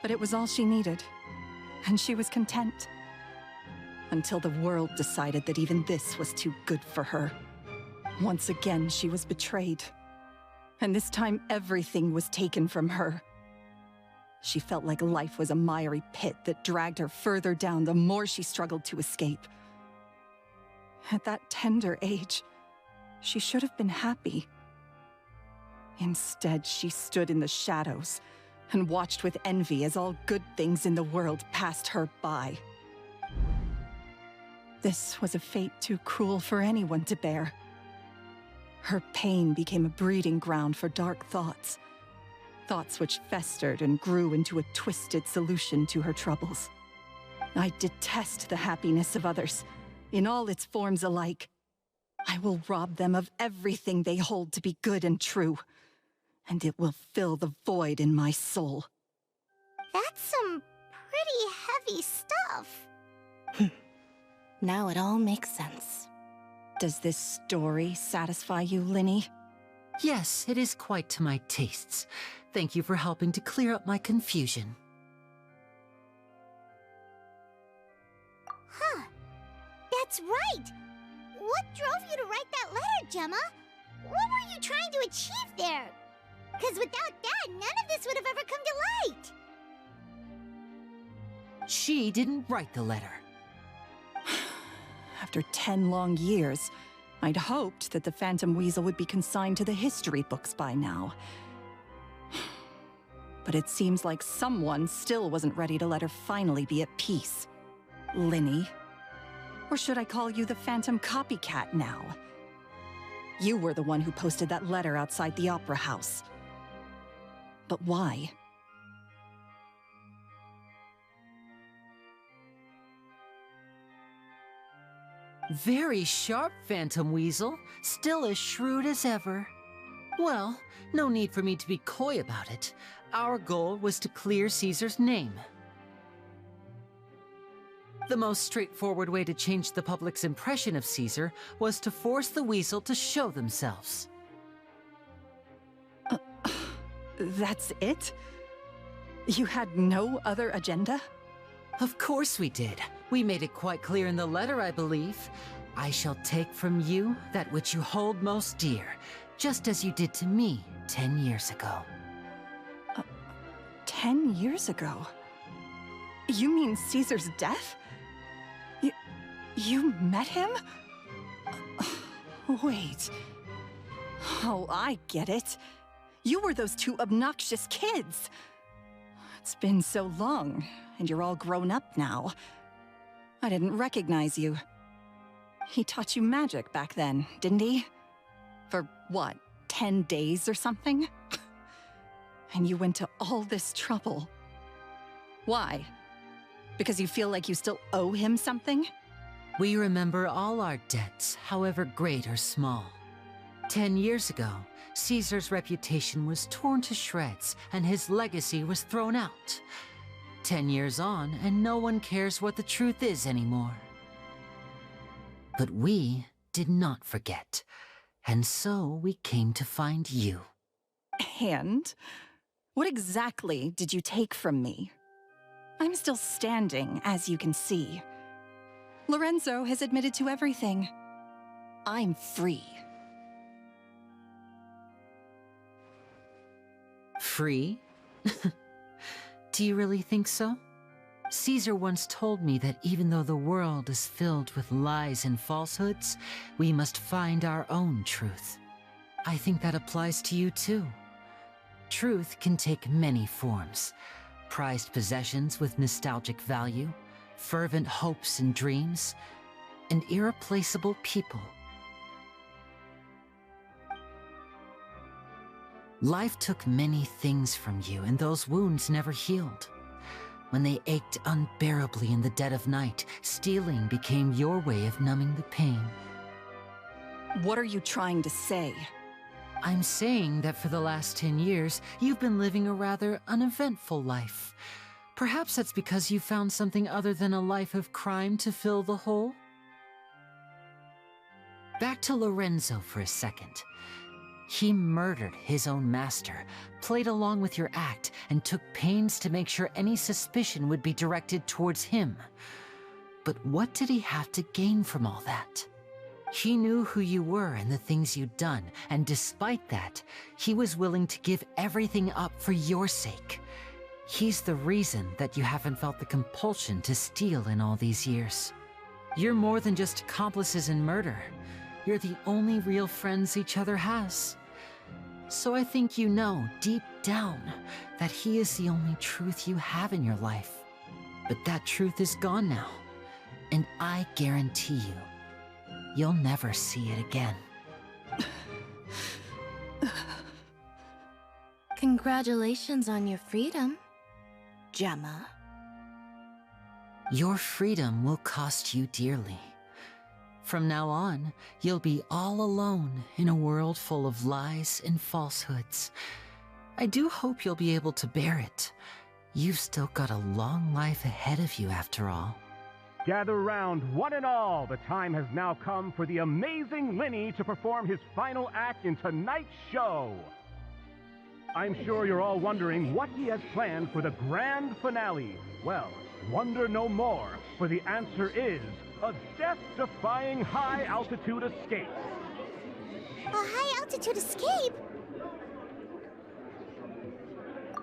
Speaker 8: But it was all she needed, and she was content. Until the world decided that even this was too good for her. Once again, she was betrayed. And this time, everything was taken from her. She felt like life was a miry pit that dragged her further down the more she struggled to escape. At that tender age, she should have been happy. Instead, she stood in the shadows and watched with envy as all good things in the world passed her by. This was a fate too cruel for anyone to bear. Her pain became a breeding ground for dark thoughts. Thoughts which festered and grew into a twisted solution to her troubles. I detest the happiness of others, in all its forms alike. I will rob them of everything they hold to be good and true, and it will fill the void in my soul.
Speaker 1: That's some pretty heavy stuff.
Speaker 14: Now it all makes sense.
Speaker 8: Does this story satisfy you, Lyney?
Speaker 5: Yes, it is quite to my tastes. Thank you for helping to clear up my confusion.
Speaker 1: Huh. That's right! What drove you to write that letter, Gemma? What were you trying to achieve there? Because without that, none of this would have ever come to light.
Speaker 5: She didn't write the letter.
Speaker 8: After 10 long years, I'd hoped that the Phantom Weasel would be consigned to the history books by now. But it seems like someone still wasn't ready to let her finally be at peace. Lyney. Or should I call you the Phantom Copycat now? You were the one who posted that letter outside the Opera House. But why?
Speaker 5: Very sharp, Phantom Weasel. Still as shrewd as ever. Well, no need for me to be coy about it. Our goal was to clear Caesar's name. The most straightforward way to change the public's impression of Caesar was to force the Weasel to show themselves.
Speaker 8: That's it? You had no other agenda?
Speaker 5: Of course we did. We made it quite clear in the letter, I believe. I shall take from you that which you hold most dear, just as you did to me 10 years ago.
Speaker 8: 10 years ago? You mean Caesar's death? You met him? Wait. Oh, I get it. You were those two obnoxious kids. It's been so long, and you're all grown up now. I didn't recognize you. He taught you magic back then, didn't he? For what, 10 days or something? And you went to all this trouble. Why? Because you feel like you still owe him something?
Speaker 5: We remember all our debts, however great or small. 10 years ago, Caesar's reputation was torn to shreds, and his legacy was thrown out. 10 years on, and no one cares what the truth is anymore. But we did not forget, and so we came to find you.
Speaker 8: And? What exactly did you take from me? I'm still standing, as you can see. Lorenzo has admitted to everything. I'm free.
Speaker 5: Free? Do you really think so? Caesar once told me that even though the world is filled with lies and falsehoods, we must find our own truth. I think that applies to you too. Truth can take many forms. Prized possessions with nostalgic value, fervent hopes and dreams, and irreplaceable people. Life took many things from you, and those wounds never healed. When they ached unbearably in the dead of night, stealing became your way of numbing the pain.
Speaker 8: What are you trying to say?
Speaker 5: I'm saying that for the last 10 years, you've been living a rather uneventful life. Perhaps that's because you found something other than a life of crime to fill the hole? Back to Lorenzo for a second. He murdered his own master, played along with your act, and took pains to make sure any suspicion would be directed towards him. But what did he have to gain from all that? He knew who you were and the things you'd done, and despite that, he was willing to give everything up for your sake. He's the reason that you haven't felt the compulsion to steal in all these years. You're more than just accomplices in murder. You're the only real friends each other has. So I think you know, deep down, that he is the only truth you have in your life. But that truth is gone now, and I guarantee you, you'll never see it again.
Speaker 14: Congratulations on your freedom, Gemma.
Speaker 5: Your freedom will cost you dearly. From now on, you'll be all alone in a world full of lies and falsehoods. I do hope you'll be able to bear it. You've still got a long life ahead of you after all.
Speaker 16: Gather round, one and all. The time has now come for the amazing Lyney to perform his final act in tonight's show. I'm sure you're all wondering what he has planned for the grand finale. Well, wonder no more, for the answer is a death-defying high-altitude escape.
Speaker 1: A high-altitude escape?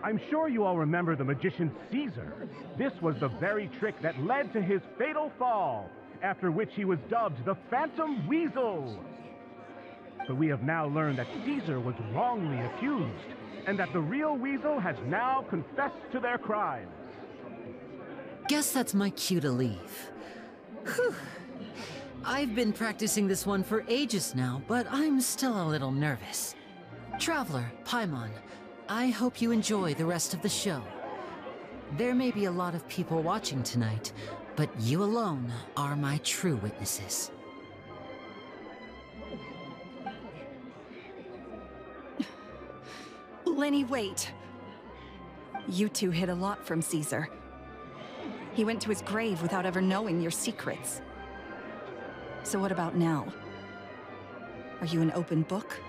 Speaker 16: I'm sure you all remember the magician Caesar. This was the very trick that led to his fatal fall, after which he was dubbed the Phantom Weasel. But we have now learned that Caesar was wrongly accused, and that the real Weasel has now confessed to their crimes.
Speaker 5: Guess that's my cue to leave. Whew. I've been practicing this one for ages now, but I'm still a little nervous. Traveler, Paimon, I hope you enjoy the rest of the show. There may be a lot of people watching tonight, but you alone are my true witnesses.
Speaker 8: Lyney, wait. You two hid a lot from Caesar. He went to his grave without ever knowing your secrets. So what about now? Are you an open book?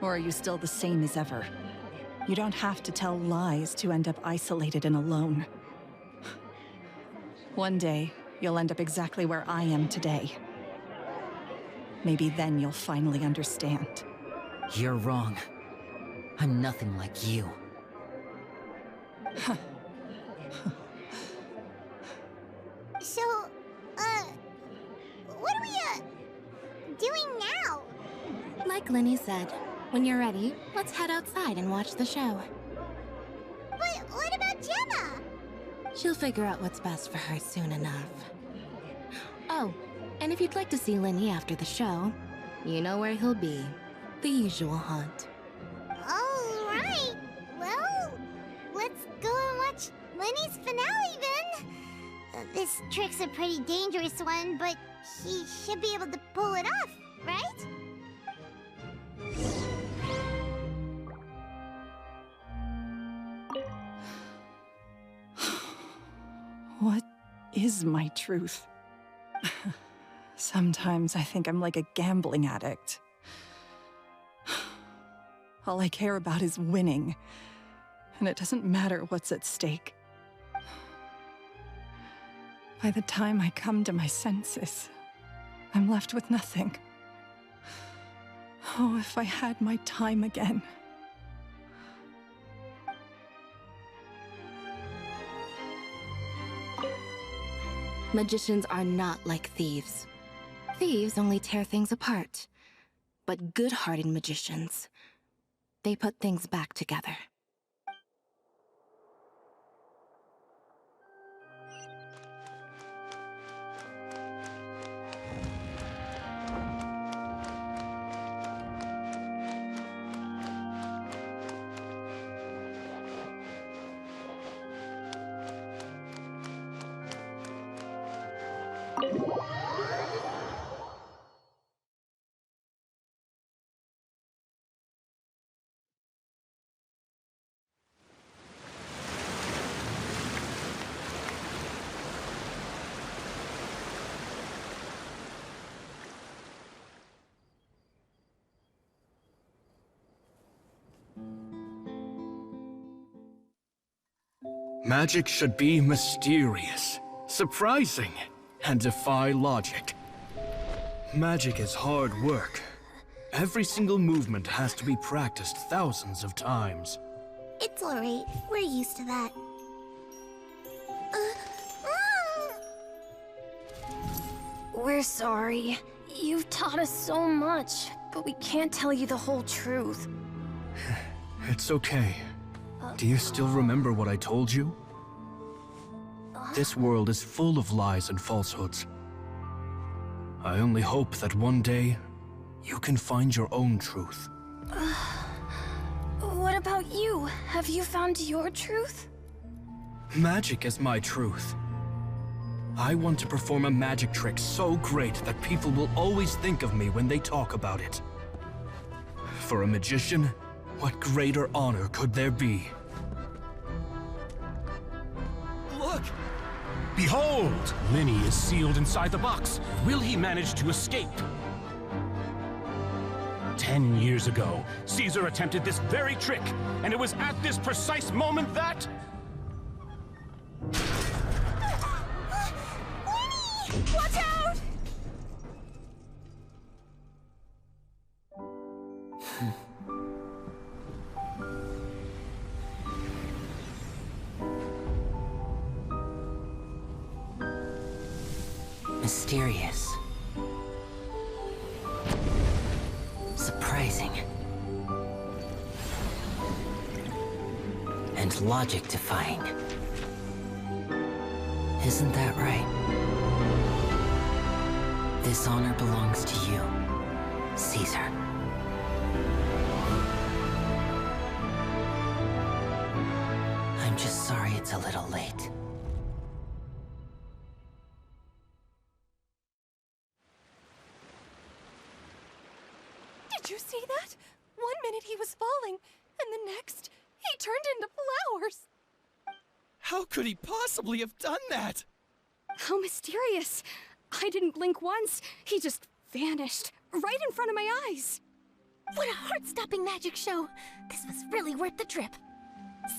Speaker 8: Or are you still the same as ever? You don't have to tell lies to end up isolated and alone. One day, you'll end up exactly where I am today. Maybe then you'll finally understand.
Speaker 5: You're wrong. I'm nothing like you.
Speaker 1: So, what are we, doing now?
Speaker 14: Like Lyney said, when you're ready, let's head outside and watch the show.
Speaker 1: But what about Gemma?
Speaker 14: She'll figure out what's best for her soon enough. Oh, and if you'd like to see Lyney after the show, you know where he'll be. The usual haunt.
Speaker 1: Alright, well, let's go and watch Lyney's finale then. This trick's a pretty dangerous one, but he should be able to pull it off, right?
Speaker 8: What is my truth? Sometimes I think I'm like a gambling addict. All I care about is winning, and it doesn't matter what's at stake. By the time I come to my senses, I'm left with nothing. Oh, if I had my time again.
Speaker 14: Magicians are not like thieves. Thieves only tear things apart. But good-hearted magicians, they put things back together.
Speaker 11: Magic should be mysterious, surprising, and defy logic. Magic is hard work. Every single movement has to be practiced thousands of times.
Speaker 1: It's alright. We're used to that.
Speaker 2: We're sorry. You've taught us so much, but we can't tell you the whole truth.
Speaker 11: It's okay. Do you still remember what I told you? This world is full of lies and falsehoods. I only hope that one day, you can find your own truth.
Speaker 2: What about you? Have you found your truth?
Speaker 11: Magic is my truth. I want to perform a magic trick so great that people will always think of me when they talk about it. For a magician, what greater honor could there be?
Speaker 16: Look! Behold! Lyney is sealed inside the box. Will he manage to escape? 10 years ago, Caesar attempted this very trick, and it was at this precise moment that...
Speaker 2: Watch out!
Speaker 5: Mysterious. Surprising. And logic-defying. Isn't that right? This honor belongs to you, Caesar. I'm just sorry it's a little late.
Speaker 15: Did you see that? 1 minute he was falling, and the next, he turned into flowers.
Speaker 7: How could he possibly have done that?
Speaker 2: How mysterious. I didn't blink once. He just vanished, right in front of my eyes.
Speaker 3: What a heart-stopping magic show! This was really worth the trip.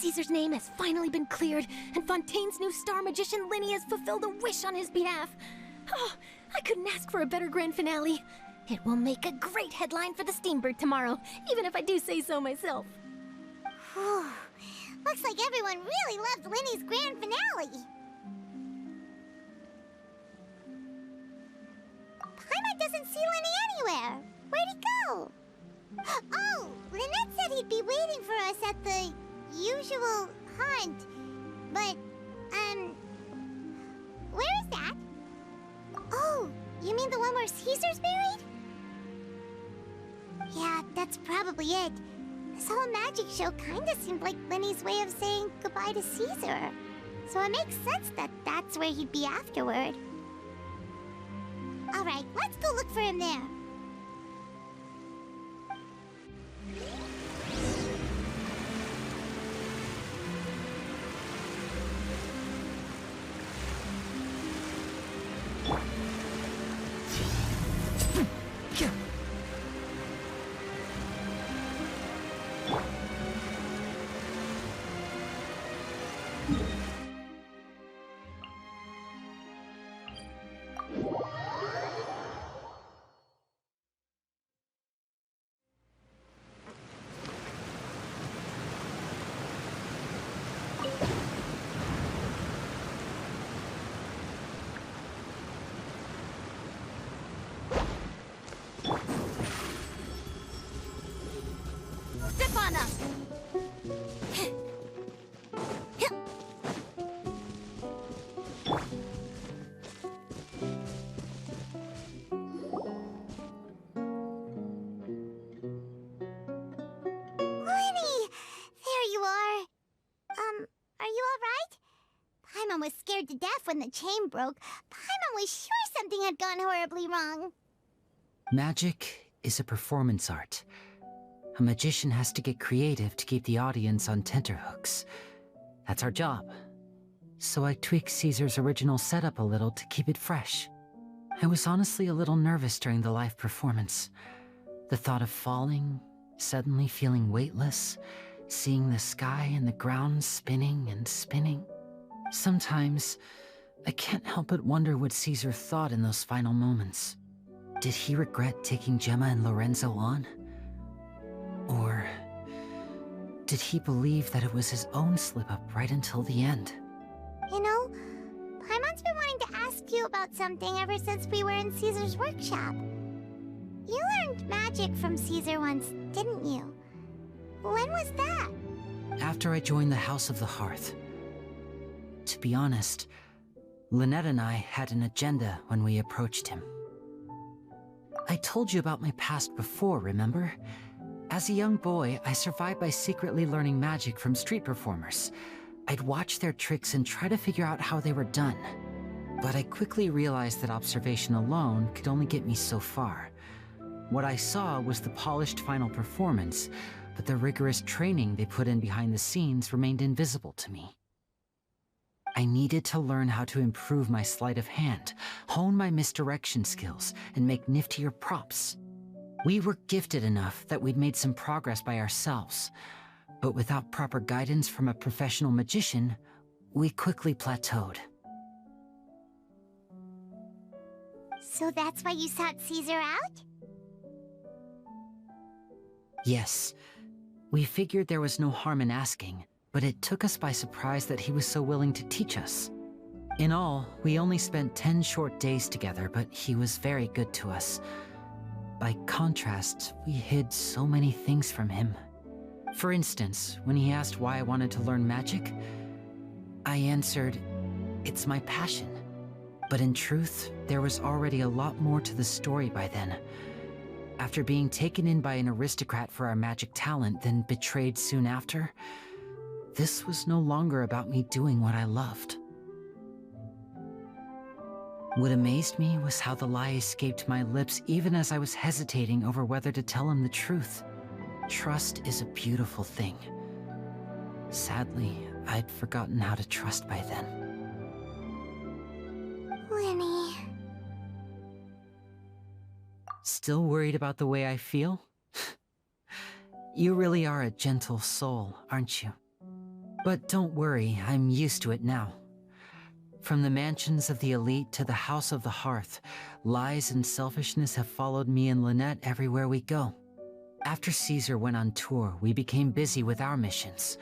Speaker 3: Caesar's name has finally been cleared, and Fontaine's new star magician Lyney has fulfilled a wish on his behalf. Oh, I couldn't ask for a better grand finale. It will make a great headline for the Steambird tomorrow, even if I do say so myself.
Speaker 1: Whew. Looks like everyone really loved Lyney's grand finale. Paimon doesn't see Lyney anywhere. Where'd he go? Oh, Lynette said he'd be waiting for us at the usual hunt. But, where is that? Oh, you mean the one where Caesar's buried? Yeah, that's probably it. This whole magic show kinda seemed like Lyney's way of saying goodbye to Caesar. So it makes sense that that's where he'd be afterward. Alright, let's go look for him there.
Speaker 3: Step on up!
Speaker 1: Lyney! There you are. Are you alright? Paimon was scared to death when the chain broke. Paimon was sure something had gone horribly wrong.
Speaker 5: Magic is a performance art. A magician has to get creative to keep the audience on tenterhooks. That's our job. So I tweaked Caesar's original setup a little to keep it fresh. I was honestly a little nervous during the live performance. The thought of falling, suddenly feeling weightless, seeing the sky and the ground spinning and spinning. Sometimes, I can't help but wonder what Caesar thought in those final moments. Did he regret taking Gemma and Lorenzo on? Or did he believe that it was his own slip-up right until the end?
Speaker 1: You know, Paimon's been wanting to ask you about something ever since we were in Caesar's workshop. You learned magic from Caesar once, didn't you? When was that?
Speaker 5: After I joined the House of the Hearth. To be honest, Lynette and I had an agenda when we approached him. I told you about my past before, remember? As a young boy, I survived by secretly learning magic from street performers. I'd watch their tricks and try to figure out how they were done. But I quickly realized that observation alone could only get me so far. What I saw was the polished final performance, but the rigorous training they put in behind the scenes remained invisible to me. I needed to learn how to improve my sleight of hand, hone my misdirection skills, and make niftier props. We were gifted enough that we'd made some progress by ourselves, but without proper guidance from a professional magician, we quickly plateaued.
Speaker 1: So that's why you sought Caesar out?
Speaker 5: Yes. We figured there was no harm in asking, but it took us by surprise that he was so willing to teach us. In all, we only spent 10 short days together, but he was very good to us. By contrast, we hid so many things from him. For instance, when he asked why I wanted to learn magic, I answered, "It's my passion." But in truth, there was already a lot more to the story by then. After being taken in by an aristocrat for our magic talent, then betrayed soon after, this was no longer about me doing what I loved. What amazed me was how the lie escaped my lips even as I was hesitating over whether to tell him the truth. Trust is a beautiful thing. Sadly, I'd forgotten how to trust by then.
Speaker 1: Lyney.
Speaker 5: Still worried about the way I feel? You really are a gentle soul, aren't you? But don't worry, I'm used to it now. From the mansions of the elite to the house of the hearth, lies and selfishness have followed me and Lynette everywhere we go. After Caesar went on tour, we became busy with our missions.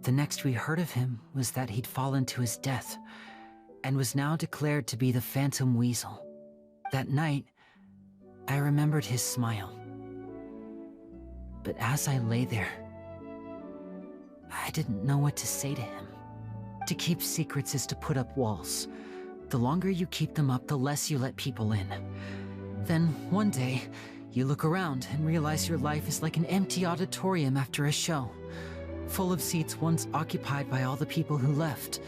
Speaker 5: The next we heard of him was that he'd fallen to his death, and was now declared to be the Phantom Weasel. That night, I remembered his smile. But as I lay there, I didn't know what to say to him. To keep secrets is to put up walls. The longer you keep them up, the less you let people in. Then, one day, you look around and realize your life is like an empty auditorium after a show, full of seats once occupied by all the people who left.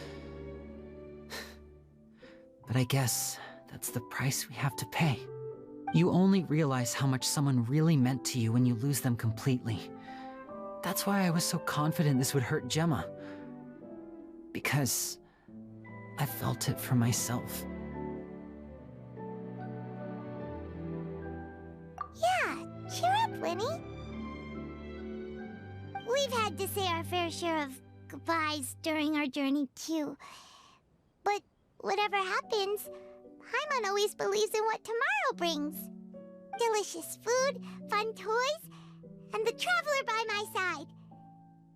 Speaker 5: But I guess that's the price we have to pay. You only realize how much someone really meant to you when you lose them completely. That's why I was so confident this would hurt Gemma. Because I felt it for myself.
Speaker 1: Yeah, cheer up, Lyney. We've had to say our fair share of goodbyes during our journey, too. But whatever happens, Paimon always believes in what tomorrow brings. Delicious food, fun toys, and the Traveler by my side.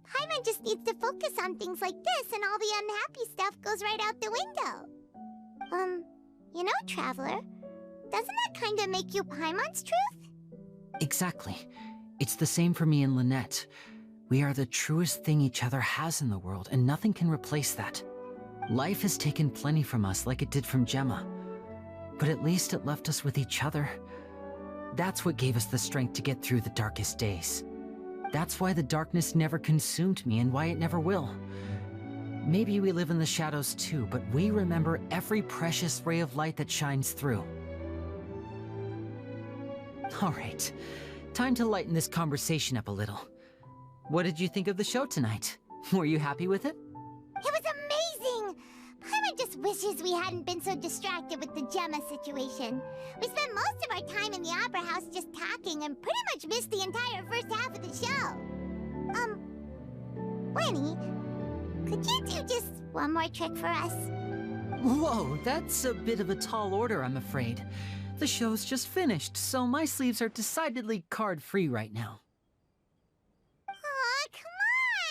Speaker 1: Paimon just needs to focus on things like this, and all the unhappy stuff goes right out the window. You know, Traveler, doesn't that kind of make you Paimon's truth?
Speaker 5: Exactly. It's the same for me and Lynette. We are the truest thing each other has in the world, and nothing can replace that. Life has taken plenty from us, like it did from Gemma. But at least it left us with each other. That's what gave us the strength to get through the darkest days. That's why the darkness never consumed me, and why it never will. Maybe we live in the shadows too, but we remember every precious ray of light that shines through. All right, time to lighten this conversation up a little. What did you think of the show tonight? Were you happy with it?
Speaker 1: It was amazing! Paimon just wishes we hadn't been so distracted with the Gemma situation. We spent most of our time in the Opera House just talking and pretty much missed the entire first half of the show. Lyney, could you do just one more trick for us?
Speaker 5: Whoa, that's a bit of a tall order, I'm afraid. The show's just finished, so my sleeves are decidedly card-free right now.
Speaker 1: Aw, come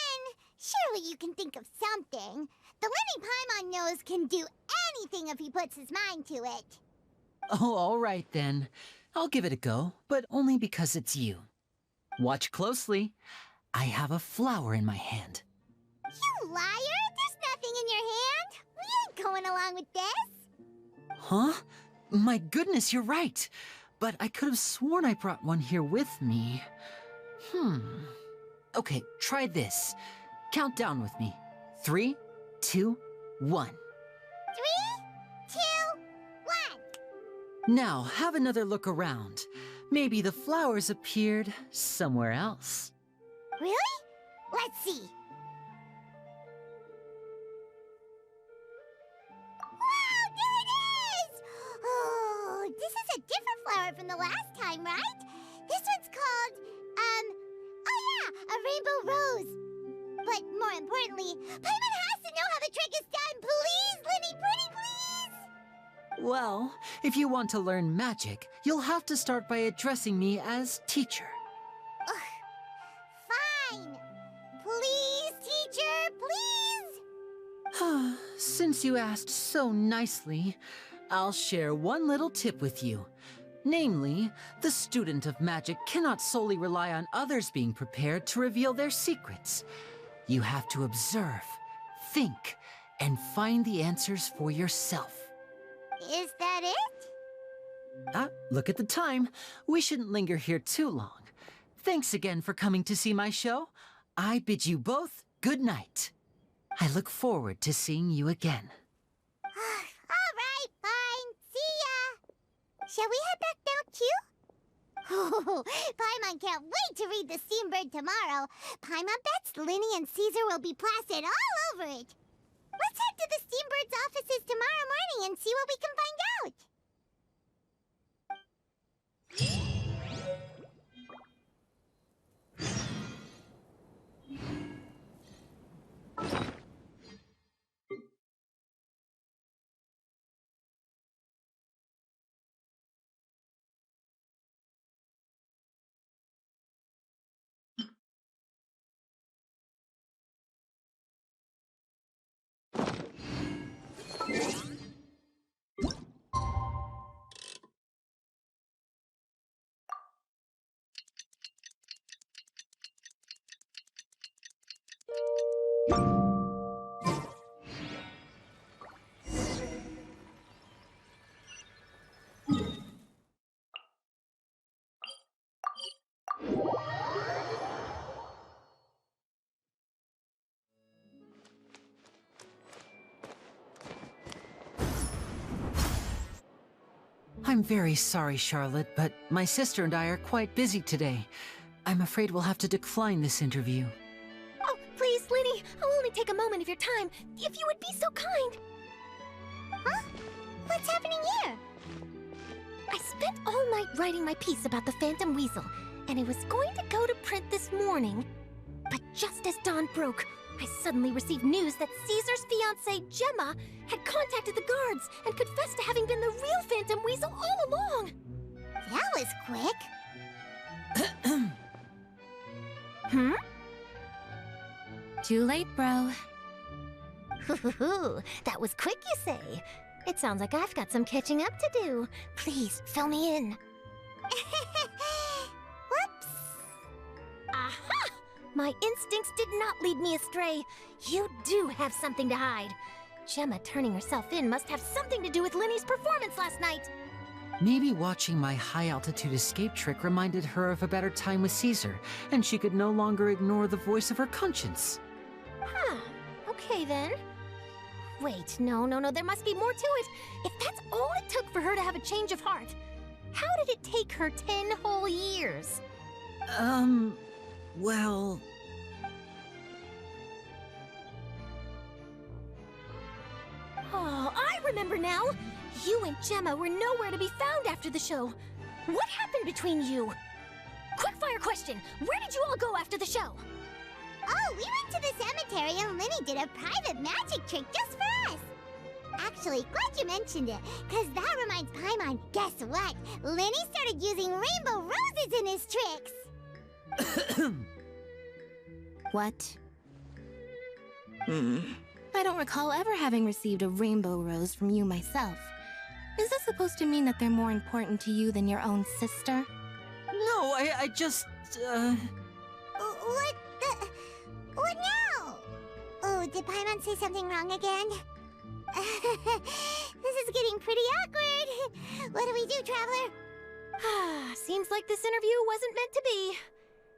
Speaker 1: on! Surely you can think of something. The Lyney Paimon knows can do anything if he puts his mind to it.
Speaker 5: Oh, all right then. I'll give it a go, but only because it's you. Watch closely. I have a flower in my hand.
Speaker 1: You liar! There's nothing in your hand! We ain't going along with this!
Speaker 5: Huh? My goodness, you're right. But I could have sworn I brought one here with me. Okay, try this. Count down with me. 3, 2, 1.
Speaker 1: 3, 2, 1.
Speaker 5: Now, have another look around. Maybe the flowers appeared somewhere else.
Speaker 1: Really? Let's see. Wow, there it is! Oh, this is a different flower from the last time, right? This one's called, oh yeah, a rainbow rose. But more importantly, Paimon has to know how the trick is done. Please, Lyney, pretty please!
Speaker 5: Well, if you want to learn magic, you'll have to start by addressing me as teacher.
Speaker 1: Fine. Please, teacher, please!
Speaker 5: Since you asked so nicely, I'll share one little tip with you. Namely, the student of magic cannot solely rely on others being prepared to reveal their secrets. You have to observe, think, and find the answers for yourself.
Speaker 1: Is that it?
Speaker 5: Look at the time. We shouldn't linger here too long. Thanks again for coming to see my show. I bid you both good night. I look forward to seeing you again.
Speaker 1: All right, fine. See ya. Shall we head back now, too? Oh, Paimon can't wait to read The Steambird tomorrow. Paimon bets Lyney and Caesar will be plastered all over it. Let's head to the Steambird's offices tomorrow morning and see what we can find out.
Speaker 5: I'm very sorry, Charlotte, but my sister and I are quite busy today. I'm afraid we'll have to decline this interview.
Speaker 3: Oh, please, Lyney, I'll only take a moment of your time, if you would be so kind.
Speaker 1: Huh? What's happening here?
Speaker 3: I spent all night writing my piece about the Phantom Weasel, and it was going to go to print this morning. But just as dawn broke, I suddenly received news that Caesar's fiancée, Gemma, had contacted the guards and confessed to having been the real Phantom Weasel all along.
Speaker 1: That was quick.
Speaker 3: Hmm?
Speaker 14: Too late, bro.
Speaker 3: That was quick, you say? It sounds like I've got some catching up to do. Please, fill me in.
Speaker 1: Whoops.
Speaker 3: Aha! My instincts did not lead me astray. You do have something to hide. Gemma turning herself in must have something to do with Lyney's performance last night.
Speaker 5: Maybe watching my high-altitude escape trick reminded her of a better time with Caesar, and she could no longer ignore the voice of her conscience.
Speaker 3: Huh. Okay, then. Wait, no, there must be more to it. If that's all it took for her to have a change of heart, how did it take her 10 whole years?
Speaker 5: Well...
Speaker 3: Oh, I remember now! You and Gemma were nowhere to be found after the show. What happened between you? Quickfire question! Where did you all go after the show?
Speaker 1: Oh, we went to the cemetery and Lyney did a private magic trick just for us. Actually, glad you mentioned it, because that reminds Paimon, guess what? Lyney started using rainbow roses in his tricks.
Speaker 14: What? I don't recall ever having received a rainbow rose from you myself. Is this supposed to mean that they're more important to you than your own sister?
Speaker 5: No, I just,
Speaker 1: What now? Oh, did Paimon say something wrong again? This is getting pretty awkward. What do we do, Traveler?
Speaker 3: Seems like this interview wasn't meant to be.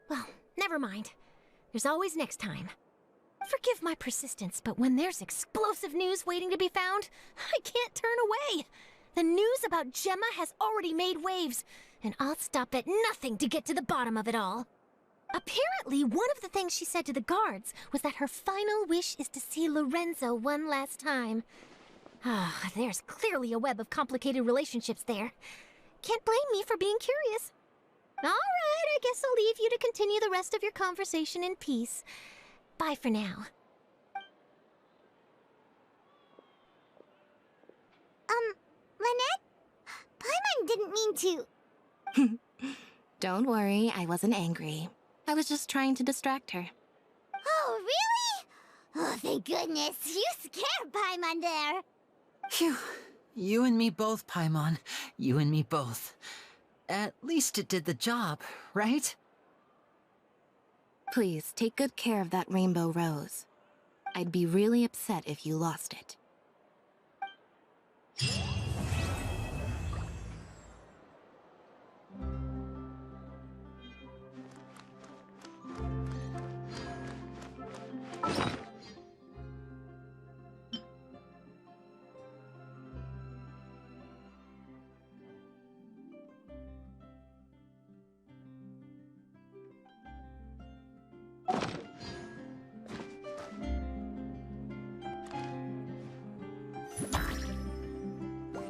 Speaker 3: Well, never mind. There's always next time. Forgive my persistence, but when there's explosive news waiting to be found, I can't turn away. The news about Gemma has already made waves, and I'll stop at nothing to get to the bottom of it all. Apparently, one of the things she said to the guards was that her final wish is to see Lorenzo one last time. There's clearly a web of complicated relationships there. Can't blame me for being curious. All right, I guess I'll leave you to continue the rest of your conversation in peace. Bye for now.
Speaker 1: Lynette? Paimon didn't mean to...
Speaker 14: Don't worry, I wasn't angry. I was just trying to distract her.
Speaker 1: Oh, really? Oh, thank goodness. You scared Paimon there.
Speaker 5: Phew. You and me both, Paimon. You and me both. At least it did the job, right?
Speaker 14: Please, take good care of that rainbow rose. I'd be really upset if you lost it.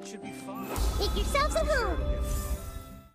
Speaker 10: It should be fun.
Speaker 1: Make yourselves a home.